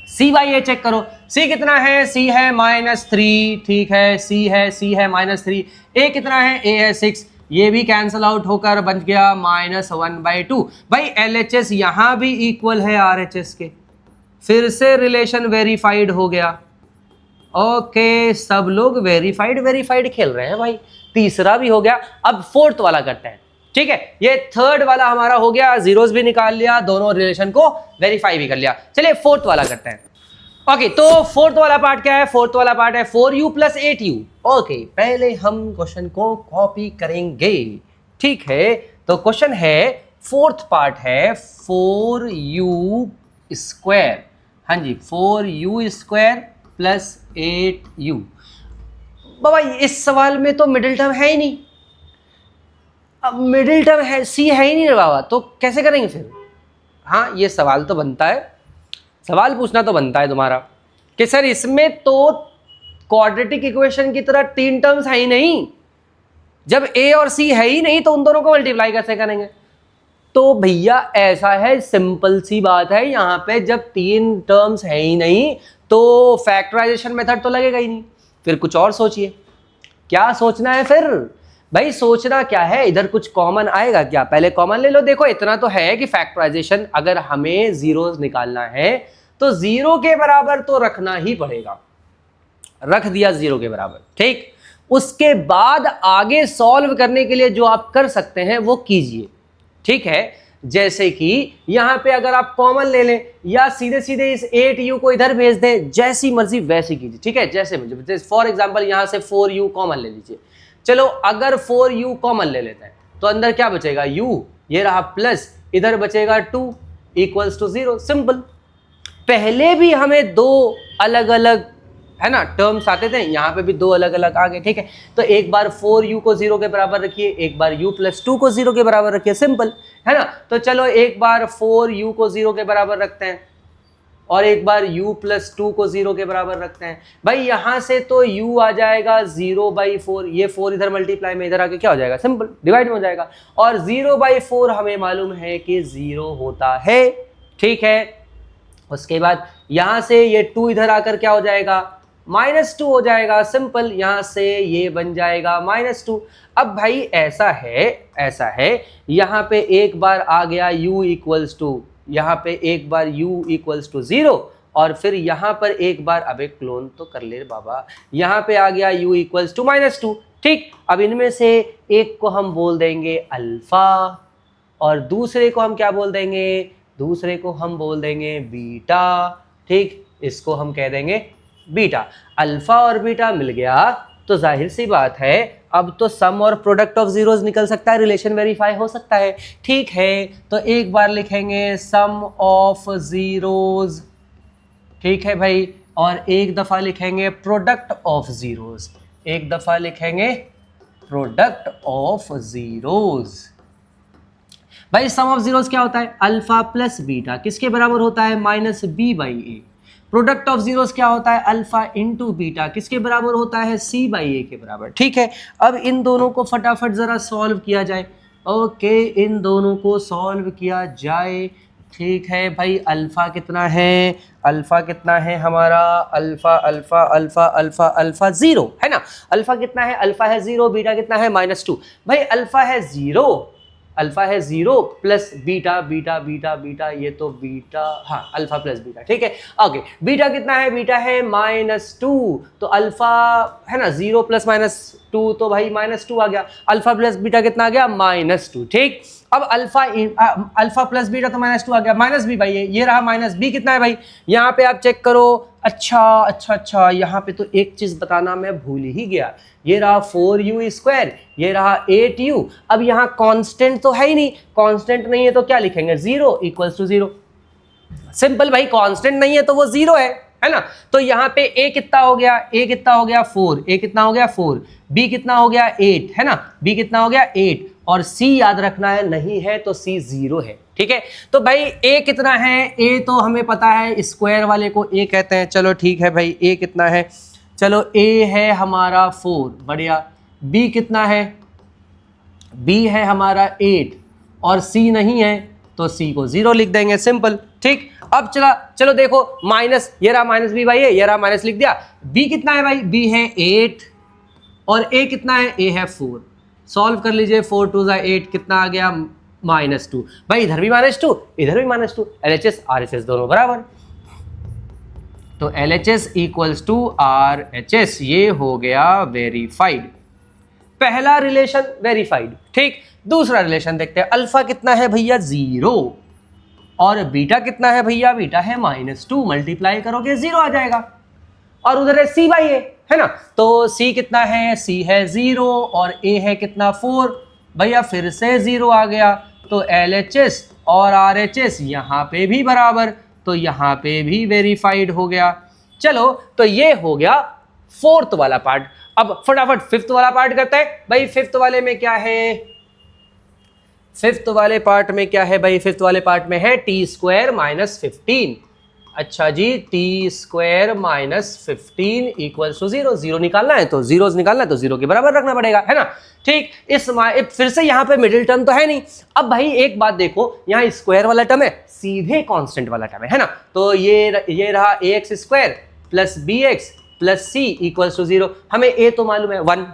सी बाई ए चेक करो, सी कितना है, सी है -3, ठीक है, सी है -3, ए कितना है, ए है 6, ये भी कैंसल आउट होकर बन गया -1/2। भाई LHS यहां भी इक्वल है RHS के, फिर से रिलेशन वेरीफाइड हो गया। ओके, सब लोग वेरीफाइड खेल रहे हैं भाई, तीसरा भी हो गया। अब फोर्थ वाला करते हैं, ठीक है। ये थर्ड वाला हमारा हो गया, जीरोस भी निकाल लिया, दोनों रिलेशन को वेरीफाई भी कर लिया। चलिए फोर्थ वाला करते हैं। ओके, तो फोर्थ वाला पार्ट क्या है, फोर्थ वाला पार्ट है 4u + 8u। ओके, पहले हम क्वेश्चन को कॉपी करेंगे, ठीक है। तो क्वेश्चन है, फोर्थ पार्ट है 4u², हाँ जी, 4u² + 8u। बाबा इस सवाल में तो मिडिल टर्म है ही नहीं, अब मिडिल टर्म है, सी है ही नहीं बाबा, तो कैसे करेंगे फिर। हाँ, ये सवाल तो बनता है, सवाल पूछना तो बनता है तुम्हारा कि सर इसमें तो क्वाड्रेटिक इक्वेशन की तरह 3 टर्म्स है ही नहीं, जब ए और सी है ही नहीं तो उन दोनों को मल्टीप्लाई कैसे करेंगे। तो भैया ऐसा है, सिंपल सी बात है, यहाँ पे जब 3 टर्म्स है ही नहीं तो फैक्टराइजेशन मेथड तो लगेगा ही नहीं, फिर कुछ और सोचिए। क्या सोचना है फिर भाई, सोचना क्या है, इधर कुछ कॉमन आएगा क्या, पहले कॉमन ले लो। देखो इतना तो है कि फैक्टराइजेशन अगर हमें जीरोस निकालना है तो 0 के बराबर तो रखना ही पड़ेगा, रख दिया 0 के बराबर, ठीक। उसके बाद आगे सॉल्व करने के लिए जो आप कर सकते हैं वो कीजिए, ठीक है। जैसे कि यहां पे अगर आप कॉमन ले लें या सीधे सीधे इस 8u को इधर भेज दें, जैसी मर्जी वैसी कीजिए, ठीक है। जैसे फॉर एग्जांपल यहां से 4u कॉमन ले लीजिए। चलो अगर 4u कॉमन ले लेते हैं तो अंदर क्या बचेगा, u, ये रहा प्लस, इधर बचेगा 2 = 0, सिंपल। पहले भी हमें 2 अलग अलग है ना टर्म्स आते थे, यहाँ पे भी 2 अलग अलग आ गए, ठीक है। तो एक बार 4u को 0 के बराबर रखिए, एक बार u + 2 को 0 के बराबर रखिए, सिंपल है ना। तो चलो एक बार 4u को 0 के बराबर रखते हैं और एक बार u + 2 को 0 के बराबर रखते हैं। भाई यहां से तो u आ जाएगा 0/4, ये 4 इधर मल्टीप्लाई में इधर आके क्या हो जाएगा, सिंपल डिवाइड में हो जाएगा, और 0/4 हमें मालूम है कि 0 होता है, ठीक है। उसके बाद यहां से ये 2 इधर आकर क्या हो जाएगा, -2 हो जाएगा, सिंपल। यहां से ये बन जाएगा -2। अब भाई ऐसा है यहां पे एक बार आ गया u = यहाँ पे एक बार u = 0 और फिर यहाँ पर एक बार, अब एक क्लोन तो कर ले बाबा, यहाँ पे आ गया u = -2, ठीक। अब इनमें से एक को हम बोल देंगे अल्फा और दूसरे को हम क्या बोल देंगे, दूसरे को हम बोल देंगे बीटा, ठीक। इसको हम कह देंगे बीटा। अल्फा और बीटा मिल गया तो जाहिर सी बात है अब तो सम और प्रोडक्ट ऑफ जीरोस निकल सकता है, रिलेशन वेरीफाई हो सकता है, ठीक है। तो एक बार लिखेंगे सम ऑफ जीरोस, ठीक है भाई, और एक दफा लिखेंगे प्रोडक्ट ऑफ जीरोस, एक दफा लिखेंगे प्रोडक्ट ऑफ जीरोस। भाई सम ऑफ जीरोस क्या होता है, अल्फा + बीटा किसके बराबर होता है, -b/a। प्रोडक्ट ऑफ जीरोस क्या होता है, अल्फा × बीटा किसके बराबर होता है, c/a के बराबर, ठीक है। अब इन दोनों को फटाफट जरा सॉल्व किया जाए। ओके, इन दोनों को सॉल्व किया जाए, ठीक है भाई। अल्फा कितना है, अल्फा कितना है हमारा, अल्फा 0 है ना। अल्फा कितना है, अल्फा है 0, बीटा कितना है -2। भाई अल्फा है 0 + बीटा, ये तो बीटा, हाँ अल्फा + बीटा, ठीक है। ओके, बीटा कितना है, बीटा है -2, तो अल्फा है ना 0 + -2 तो भाई -2 आ गया, अल्फा + बीटा कितना आ गया, -2, ठीक। अब अल्फा + बीटा तो -2 आ गया, -b भाई, ये रहा -b कितना है भाई, यहाँ पे आप चेक करो अच्छा, यहाँ पे तो एक चीज बताना मैं भूल ही गया। ये रहा 4u², ये रहा 8u। अब यहाँ कांस्टेंट तो है ही नहीं, कांस्टेंट नहीं है तो क्या लिखेंगे, 0 = 0। सिंपल भाई, कांस्टेंट नहीं है तो वो 0 है ना। तो यहाँ पे a कितना हो गया, a कितना हो गया 4, a कितना हो गया 4, b कितना हो गया 8 है ना, b कितना हो गया 8, और c याद रखना है नहीं है तो c 0 है। ठीक है, तो भाई a कितना है, a तो हमें पता है, स्क्वायर वाले को a कहते हैं। चलो ठीक है भाई, a कितना है, चलो a है हमारा 4, बढ़िया। b कितना है, b है हमारा 8, और c नहीं है तो c को 0 लिख देंगे, सिंपल। ठीक, अब चलो देखो, माइनस, ये रहा माइनस b भाई, ये रहा माइनस लिख दिया। b कितना है भाई, b है 8, और a कितना है, a है 4। सॉल्व कर लीजिए, 4 2 8, कितना आ गया, -2। भाई इधर भी -2, इधर भी -2, LHS RHS दोनों बराबर, तो LHS = RHS, ये हो गया वेरीफाइड। पहला रिलेशन वेरीफाइड। ठीक, दूसरा रिलेशन देखते हैं। अल्फा कितना है भैया, 0, और बीटा कितना है भैया, बीटा है -2, मल्टीप्लाई करोगे 0 आ जाएगा, और उधर है c बाई a, है ना। तो c कितना है, c है 0, और a है कितना 4, भैया फिर से 0 आ गया, तो LHS और RHS यहाँ पे भी बराबर, तो यहाँ पे भी वेरीफाइड हो गया। चलो, तो ये हो गया 4th वाला पार्ट। अब फटाफट 5th वाला पार्ट करते हैं। भाई 5th वाले में क्या है, 5th वाले पार्ट में क्या है भाई, 5th वाले पार्ट में है t² - 15। अच्छा जी, t² - 15 = 0। 0 निकालना है तो 0 निकालना है तो 0 के बराबर रखना पड़ेगा, है ना। ठीक, फिर से यहाँ पे मिडिल टर्म तो है नहीं। अब भाई एक बात देखो, यहाँ स्क्वायर वाला टर्म है, सीधे कांस्टेंट वाला टर्म है ना। तो ये रहा ax² + bx + c = 0। हमें a तो मालूम है 1,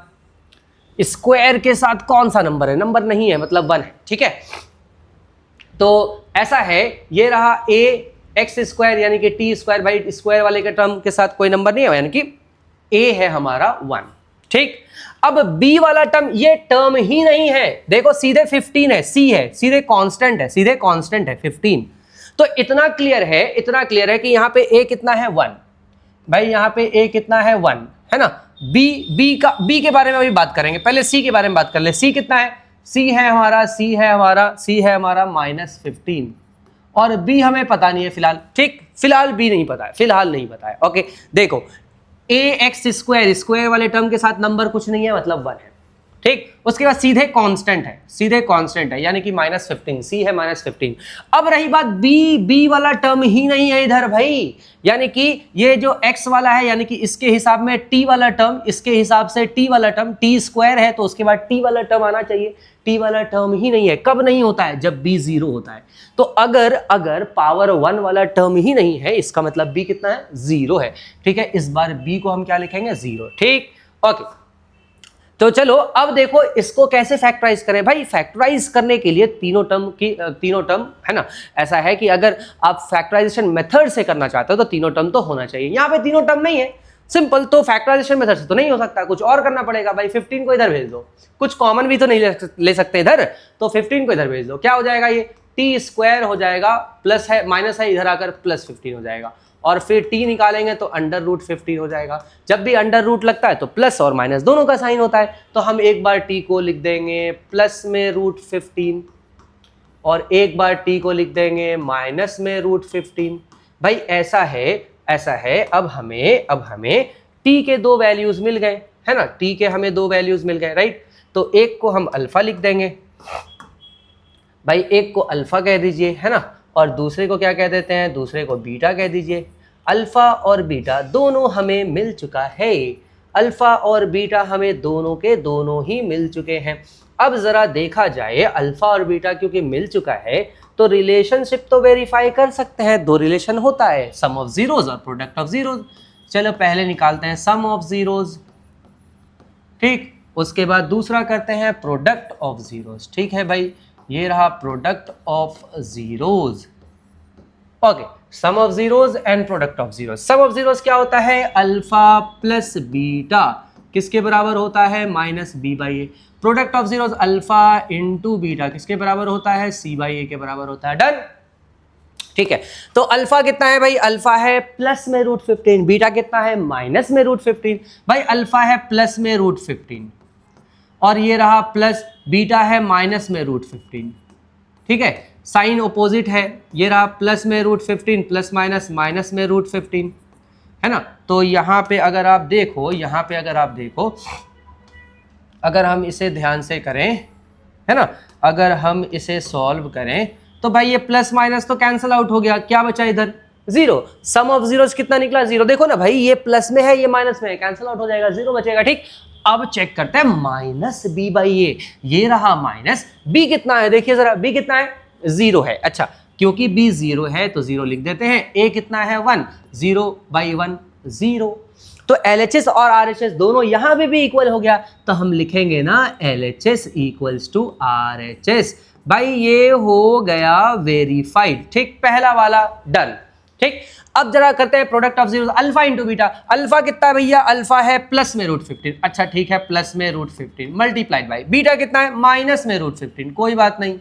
स्क्वायर के साथ कौन सा नंबर है, नंबर नहीं है मतलब 1 है। ठीक है, तो ऐसा है, ये रहा ax² यानी कि t², भाई स्क्वायर वाले के टर्म के साथ कोई नंबर नहीं है, यानी कि a है हमारा 1। ठीक, अब b वाला टर्म, ये टर्म ही नहीं है, देखो सीधे 15 है, c है, सीधे कांस्टेंट है, सीधे कांस्टेंट है 15। तो इतना क्लियर है कि यहाँ पे a कितना है 1, भाई यहाँ पे a कितना है 1, है ना। b के बारे में अभी बात करेंगे, पहले c के बारे में बात कर ले। c कितना है, c है हमारा -15, और b हमें पता नहीं है फिलहाल। ठीक, फिलहाल b नहीं पता है, ओके। देखो ax² स्क्वायर वाले टर्म के साथ नंबर कुछ नहीं है, मतलब 1 है। ठीक, उसके बाद सीधे कांस्टेंट है, यानी कि -15, c है -15। अब रही बात b वाला टर्म ही नहीं है इधर भाई, यानी कि ये जो x वाला है, यानी कि इसके हिसाब में t वाला टर्म, इसके हिसाब से t वाला टर्म, t² है तो उसके बाद t वाला टर्म आना चाहिए, t वाला टर्म ही नहीं है। कब नहीं होता है, जब b 0 होता है। तो अगर पावर 1 वाला टर्म ही नहीं है, इसका मतलब b कितना है, 0 है। ठीक है, इस बार b को हम क्या लिखेंगे, 0। ठीक, ओके। तो चलो अब देखो इसको कैसे फैक्टराइज करें। भाई फैक्टराइज करने के लिए तीनों टर्म है ना, ऐसा है कि अगर आप फैक्टराइजेशन मेथड से करना चाहते हो तो तीनों टर्म तो होना चाहिए। यहाँ पे तीनों टर्म नहीं है, सिंपल, तो फैक्टराइजेशन मेथड से तो नहीं हो सकता, कुछ और करना पड़ेगा। भाई 15 को इधर भेज दो, कुछ कॉमन भी तो नहीं ले सकते इधर, तो 15 को इधर भेज दो। क्या हो जाएगा, ये t² हो जाएगा, प्लस है माइनस है, इधर आकर +15 हो जाएगा, और फिर t निकालेंगे तो √15 हो जाएगा। जब भी अंडर रूट लगता है तो प्लस और माइनस दोनों का साइन होता है, तो हम एक बार t को लिख देंगे प्लस में √15, और एक बार t को लिख देंगे माइनस में √15। भाई ऐसा है। अब हमें t के 2 वैल्यूज मिल गए, है ना, t के हमें 2 वैल्यूज मिल गए, राइट। तो एक को हम अल्फा लिख देंगे, भाई एक को अल्फा कह दीजिए, है ना, और दूसरे को क्या कह देते हैं, दूसरे को बीटा कह दीजिए। अल्फा और बीटा दोनों हमें मिल चुका है, अल्फा और बीटा हमें दोनों के दोनों ही मिल चुके हैं। अब जरा देखा जाए, अल्फा और बीटा क्योंकि मिल चुका है तो रिलेशनशिप तो वेरीफाई कर सकते हैं। 2 रिलेशन होता है, सम ऑफ जीरोज और प्रोडक्ट ऑफ जीरोज। चलो पहले निकालते हैं सम ऑफ जीरोज, ठीक, उसके बाद दूसरा करते हैं प्रोडक्ट ऑफ जीरोज। ठीक है भाई, ये रहा product of zeros, okay. Sum of zeros and product of zeros. Sum of zeros क्या होता है, अल्फा प्लस बीटा किसके बराबर होता है, -b/a। Product of zeros alpha into beta किसके बराबर होता है, c/a के बराबर होता है। डन। ठीक है, तो अल्फा कितना है भाई, अल्फा है प्लस में √15, बीटा कितना है माइनस में √15। भाई अल्फा है प्लस में √15 और ये रहा प्लस, बीटा है माइनस में √15। ठीक है, साइन ऑपोजिट है, ये रहा प्लस में √15 प्लस माइनस माइनस में √15, है ना। तो यहाँ पे अगर आप देखो, यहाँ पे अगर आप देखो, अगर हम इसे ध्यान से करें, है ना, अगर हम इसे सॉल्व करें तो भाई ये प्लस माइनस तो कैंसिल आउट हो गया, क्या बचा इधर, जीरो। सम ऑफ जीरोस कितना निकला, जीरो। देखो ना भाई, ये प्लस में है, ये माइनस में है, कैंसिल आउट हो जाएगा, जीरो बचेगा। ठीक, अब चेक करते हैं माइनस बी बाई ये रहा माइनस बी कितना है, देखिए जरा, बी कितना है, जीरो है। अच्छा, क्योंकि बी जीरो है तो जीरो लिख देते हैं। ए कितना है, 1, 0 बाई 1 0। तो LHS और RHS दोनों यहां पे भी इक्वल हो गया, तो हम लिखेंगे ना LHS इक्वल्स टू RHS। भाई ये हो गया वेरीफाइड। ठीक, पहला वाला डन। ठीक, अब जरा करते हैं product of zero, alpha into beta. Alpha कितना है भैया, अल्फा है प्लस में √15। अच्छा ठीक है, प्लस में √15 मल्टीप्लाइड बाई, बीटा कितना है माइनस में √15, कोई बात नहीं।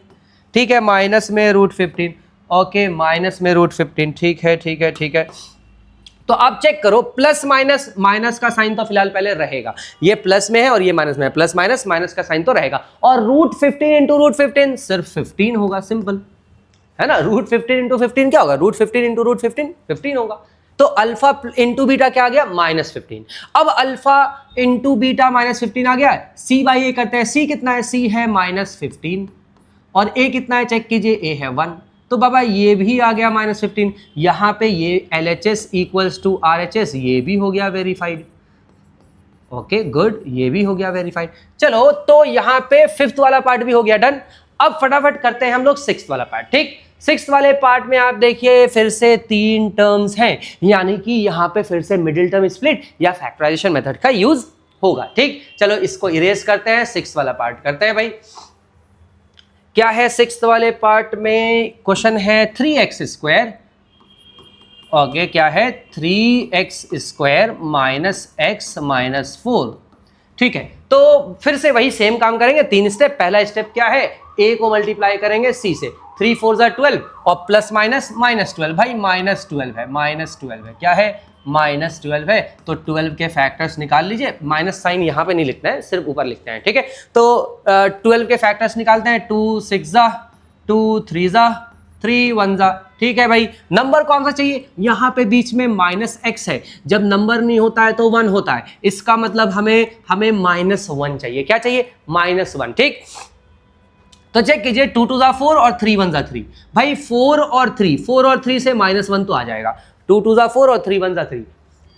ठीक है, माइनस में √15, ओके, माइनस में √15। ठीक है, ठीक है, ठीक है। तो आप चेक करो, प्लस माइनस, माइनस का साइन तो फिलहाल पहले रहेगा, ये प्लस में है और ये माइनस में है, प्लस माइनस माइनस का साइन तो रहेगा। और √15 इंटू √15 सिर्फ 15 होगा, सिंपल है ना। √15 इंटू 15 क्या होगा, √15 इंटू √15 15 होगा। तो अल्फा इंटू बीटा क्या आ गया, -15। अब अल्फा इंटू बीटा -15 आ गया है। सी बाई ए करते हैं, सी कितना है, सी है -15 और ए कितना है, चेक कीजिए, ए है 1। तो बाबा ये भी आ गया -15। यहाँ पे ये LHS इक्वल्स टू RHS, ये भी हो गया वेरीफाइड। ओके गुड, ये भी हो गया वेरीफाइड। चलो, तो यहाँ पे 5th वाला पार्ट भी हो गया डन। अब फटाफट करते हैं हम लोग 6th वाला पार्ट। ठीक, 6th वाले पार्ट में आप देखिए फिर से 3 टर्म्स हैं, यानी कि यहाँ पे फिर से मिडिल टर्म स्प्लिट या फैक्टराइजेशन मेथड का यूज होगा। ठीक, चलो इसको इरेज करते हैं, 6th वाला पार्ट करते हैं। भाई क्या है 6th वाले पार्ट में, क्वेश्चन है 3x²। ओके, क्या है 3x² -x -4। ठीक है, तो फिर से वही सेम काम करेंगे, 3 स्टेप। पहला स्टेप क्या है, a को मल्टीप्लाई करेंगे c से, 3 4 12 और प्लस माइनस -12। भाई -12 है, -12 है, क्या है -12 है। तो 12 के फैक्टर्स निकाल लीजिए, माइनस साइन यहाँ पे नहीं लिखना है, सिर्फ ऊपर लिखते हैं। ठीक है, तो 12 के फैक्टर्स निकालते हैं, 2 6 जा, 2 3 जा, 3 1 जा। ठीक है भाई, नंबर कौन सा चाहिए, यहाँ पे बीच में -x है, जब नंबर नहीं होता है तो 1 होता है, इसका मतलब हमें -1 चाहिए। क्या चाहिए, -1। ठीक, तो चेक कीजिए, 2 2 जा 4 और 3 1 जा 3। भाई 4 और 3 से -1 तो आ जाएगा, 2 2 जा 4 और 3 1 जा 3,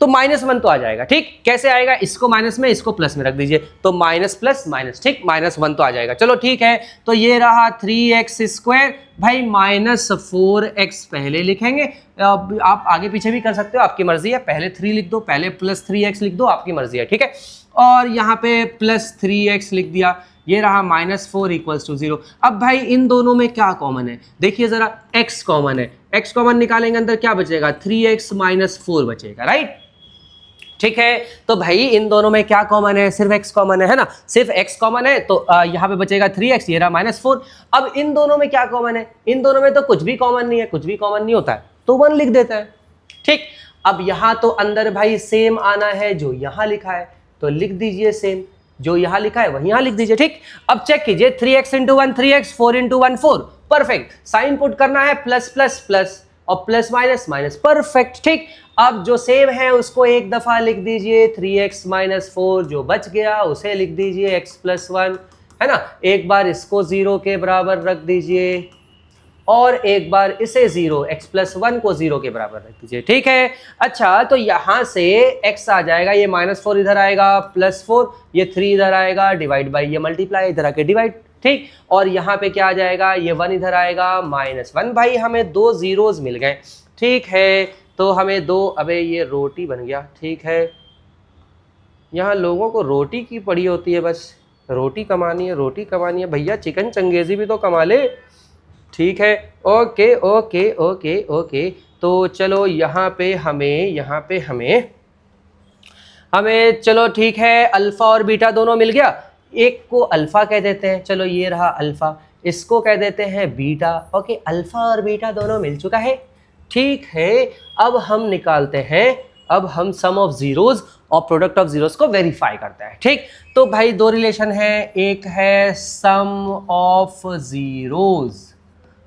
तो -1 तो आ जाएगा। ठीक, कैसे आएगा, इसको माइनस में इसको प्लस में रख दीजिए, तो माइनस प्लस माइनस। ठीक, -1 तो आ जाएगा। चलो ठीक है, तो ये रहा 3x²। भाई -4x पहले लिखेंगे, आप आगे पीछे भी कर सकते हो, आपकी मर्जी है। पहले 3 लिख दो, पहले +3x लिख दो, आपकी मर्जी है। ठीक है, और यहाँ पे +3x लिख दिया, ये रहा -4 इक्वल्स टू 0। अब भाई इन दोनों में क्या कॉमन है, देखिए जरा, x कॉमन है, x कॉमन निकालेंगे, अंदर क्या बचेगा, 3x -4 बचेगा, राइट। ठीक है, तो भाई इन दोनों में क्या कॉमन है, सिर्फ x कॉमन है ना, सिर्फ x कॉमन है, तो यहाँ पे बचेगा 3x, ये रहा -4। अब इन दोनों में क्या कॉमन है, इन दोनों में तो कुछ भी कॉमन नहीं है, कुछ भी कॉमन नहीं होता है, तो 1 लिख देता है। ठीक, अब यहाँ तो अंदर भाई सेम आना है जो यहाँ लिखा है, तो लिख दीजिए सेम, जो यहाँ लिखा है वही यहाँ लिख दीजिए। ठीक, अब चेक कीजिए, 3x × 1 3x, 4 × 1 4, perfect. Sign put करना है प्लस प्लस प्लस और प्लस माइनस माइनस, परफेक्ट। ठीक, अब जो सेम है उसको एक दफा लिख दीजिए, 3x -4 जो बच गया उसे लिख दीजिए x + 1, है ना। एक बार इसको 0 के बराबर रख दीजिए और एक बार इसे 0, x + 1 को 0 के बराबर रख दीजिए। ठीक है, अच्छा, तो यहाँ से x आ जाएगा, ये -4 इधर आएगा, +4, ये 3 इधर आएगा, डिवाइड बाई ये मल्टीप्लाई, इधर आके डिवाइड। ठीक, और यहाँ पे क्या आ जाएगा, ये 1 इधर आएगा, -1। भाई हमें 2 जीरोज मिल गए। ठीक है, तो हमें 2, अबे ये रोटी बन गया। ठीक है, यहाँ लोगों को रोटी की पड़ी होती है, बस रोटी कमानी है, रोटी कमानी है। भैया चिकन चंगेजी भी तो कमा ले। ठीक है, ओके ओके ओके ओके, तो चलो यहाँ पे हमें चलो ठीक है, अल्फा और बीटा दोनों मिल गया, एक को अल्फा कह देते हैं। चलो ये रहा अल्फा, इसको कह देते हैं बीटा। ओके, अल्फा और बीटा दोनों मिल चुका है। ठीक है, अब हम निकालते हैं, अब हम सम ऑफ जीरोज और प्रोडक्ट ऑफ जीरोज को वेरीफाई करते हैं। ठीक, तो भाई दो रिलेशन है, एक है सम ऑफ जीरोज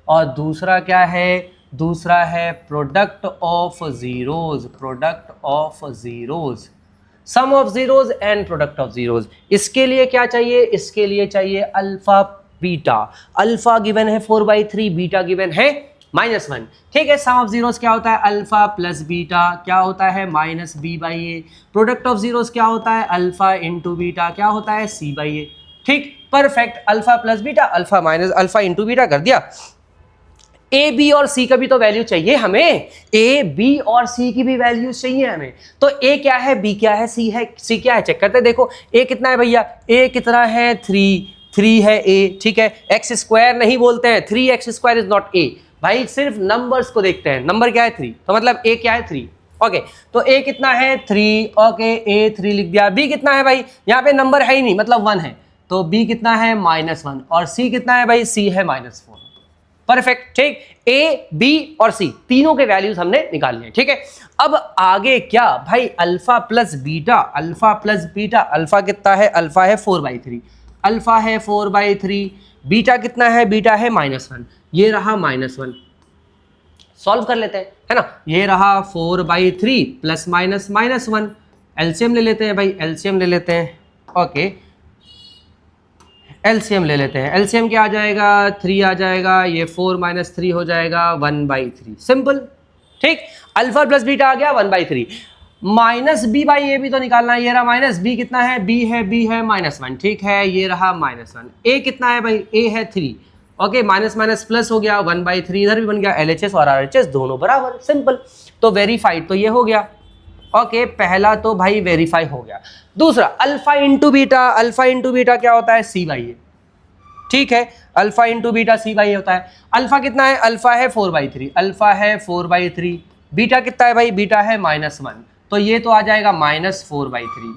और दूसरा क्या है, दूसरा है product of zeros. Product of zeros, sum of zeros and product of zeros. इसके लिए क्या चाहिए, इसके लिए चाहिए अल्फा बीटा। अल्फा गिवन है 4/3, बीटा गिवन है -1। ठीक है, सम ऑफ जीरोज क्या होता है, अल्फा प्लस बीटा क्या होता है -b/a। प्रोडक्ट ऑफ जीरोज क्या होता है, अल्फा इंटू बीटा क्या होता है c/a। ठीक, perfect, alpha plus beta, alpha minus alpha into beta कर दिया। ए बी और सी का भी तो वैल्यू चाहिए हमें, ए बी और सी की भी वैल्यू चाहिए हमें। तो ए क्या है, बी क्या है, सी है, सी क्या है, चेक करते हैं। देखो ए कितना है भैया, ए कितना है 3 है ए। ठीक है, एक्स स्क्वायर नहीं बोलते हैं, 3x² इज नॉट ए भाई, सिर्फ नंबर्स को देखते हैं। नंबर क्या है 3, तो मतलब ए क्या है 3। ओके, तो ए कितना है 3। ओके, ए 3 लिख दिया। बी कितना है भाई, यहाँ पे नंबर है ही नहीं, मतलब 1 है, तो बी कितना है -1। और सी कितना है भाई, सी है -4। परफेक्ट, ठीक, ए बी और सी तीनों के वैल्यूज हमने निकाल लिए। ठीक है, अब आगे क्या भाई, alpha plus beta, alpha plus beta. Alpha कितना है, अल्फा है 4/3, अल्फा है 4/3। बीटा कितना है, बीटा है -1, ये रहा -1। सॉल्व कर लेते हैं, है ना, ये रहा 4/3 प्लस माइनस -1। एलसीएम ले लेते हैं भाई, एलसीएम ले लेते हैं। ओके, एलसीएम ले लेते हैं। एलसीएम क्या आ जाएगा, 3 आ जाएगा, ये 4 - 3 हो जाएगा 1/3। सिंपल, ठीक, अल्फा प्लस बीटा आ गया 1/3। -b/a भी तो निकालना है, ये रहा माइनस। बी कितना है, b है -1। ठीक है, ये रहा -1। ए कितना है भाई, ए है 3। ओके, माइनस माइनस प्लस हो गया 1/3, इधर भी बन गया। LHS और RHS दोनों बराबर, सिंपल। तो वेरीफाइड तो ये हो गया। ओके, पहला तो भाई वेरीफाई हो गया। दूसरा alpha into beta, alpha into beta क्या होता है c/a। ठीक है, अल्फा इंटू बीटा c/a होता है। अल्फा कितना है, अल्फा है 4/3, अल्फा है 4/3। बीटा कितना है भाई, बीटा है -1, तो ये तो आ जाएगा -4/3।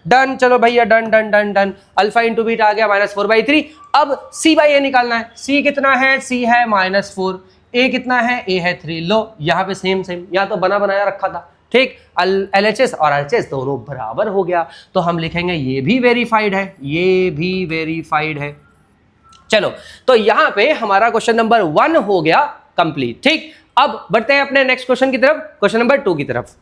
डन, चलो भैया, done done done done. Alpha into beta आ गया -4/3। अब c/a निकालना है। c कितना है, c है -4। a कितना है, a है 3। लो यहाँ पे सेम यहाँ तो बना बनाया रखा था। ठीक, LHS और RHS दोनों बराबर हो गया, तो हम लिखेंगे ये भी वेरीफाइड है, ये भी वेरीफाइड है। चलो, तो यहां पे हमारा क्वेश्चन नंबर 1 हो गया कंप्लीट। ठीक, अब बढ़ते हैं अपने नेक्स्ट क्वेश्चन की तरफ, क्वेश्चन नंबर 2 की तरफ।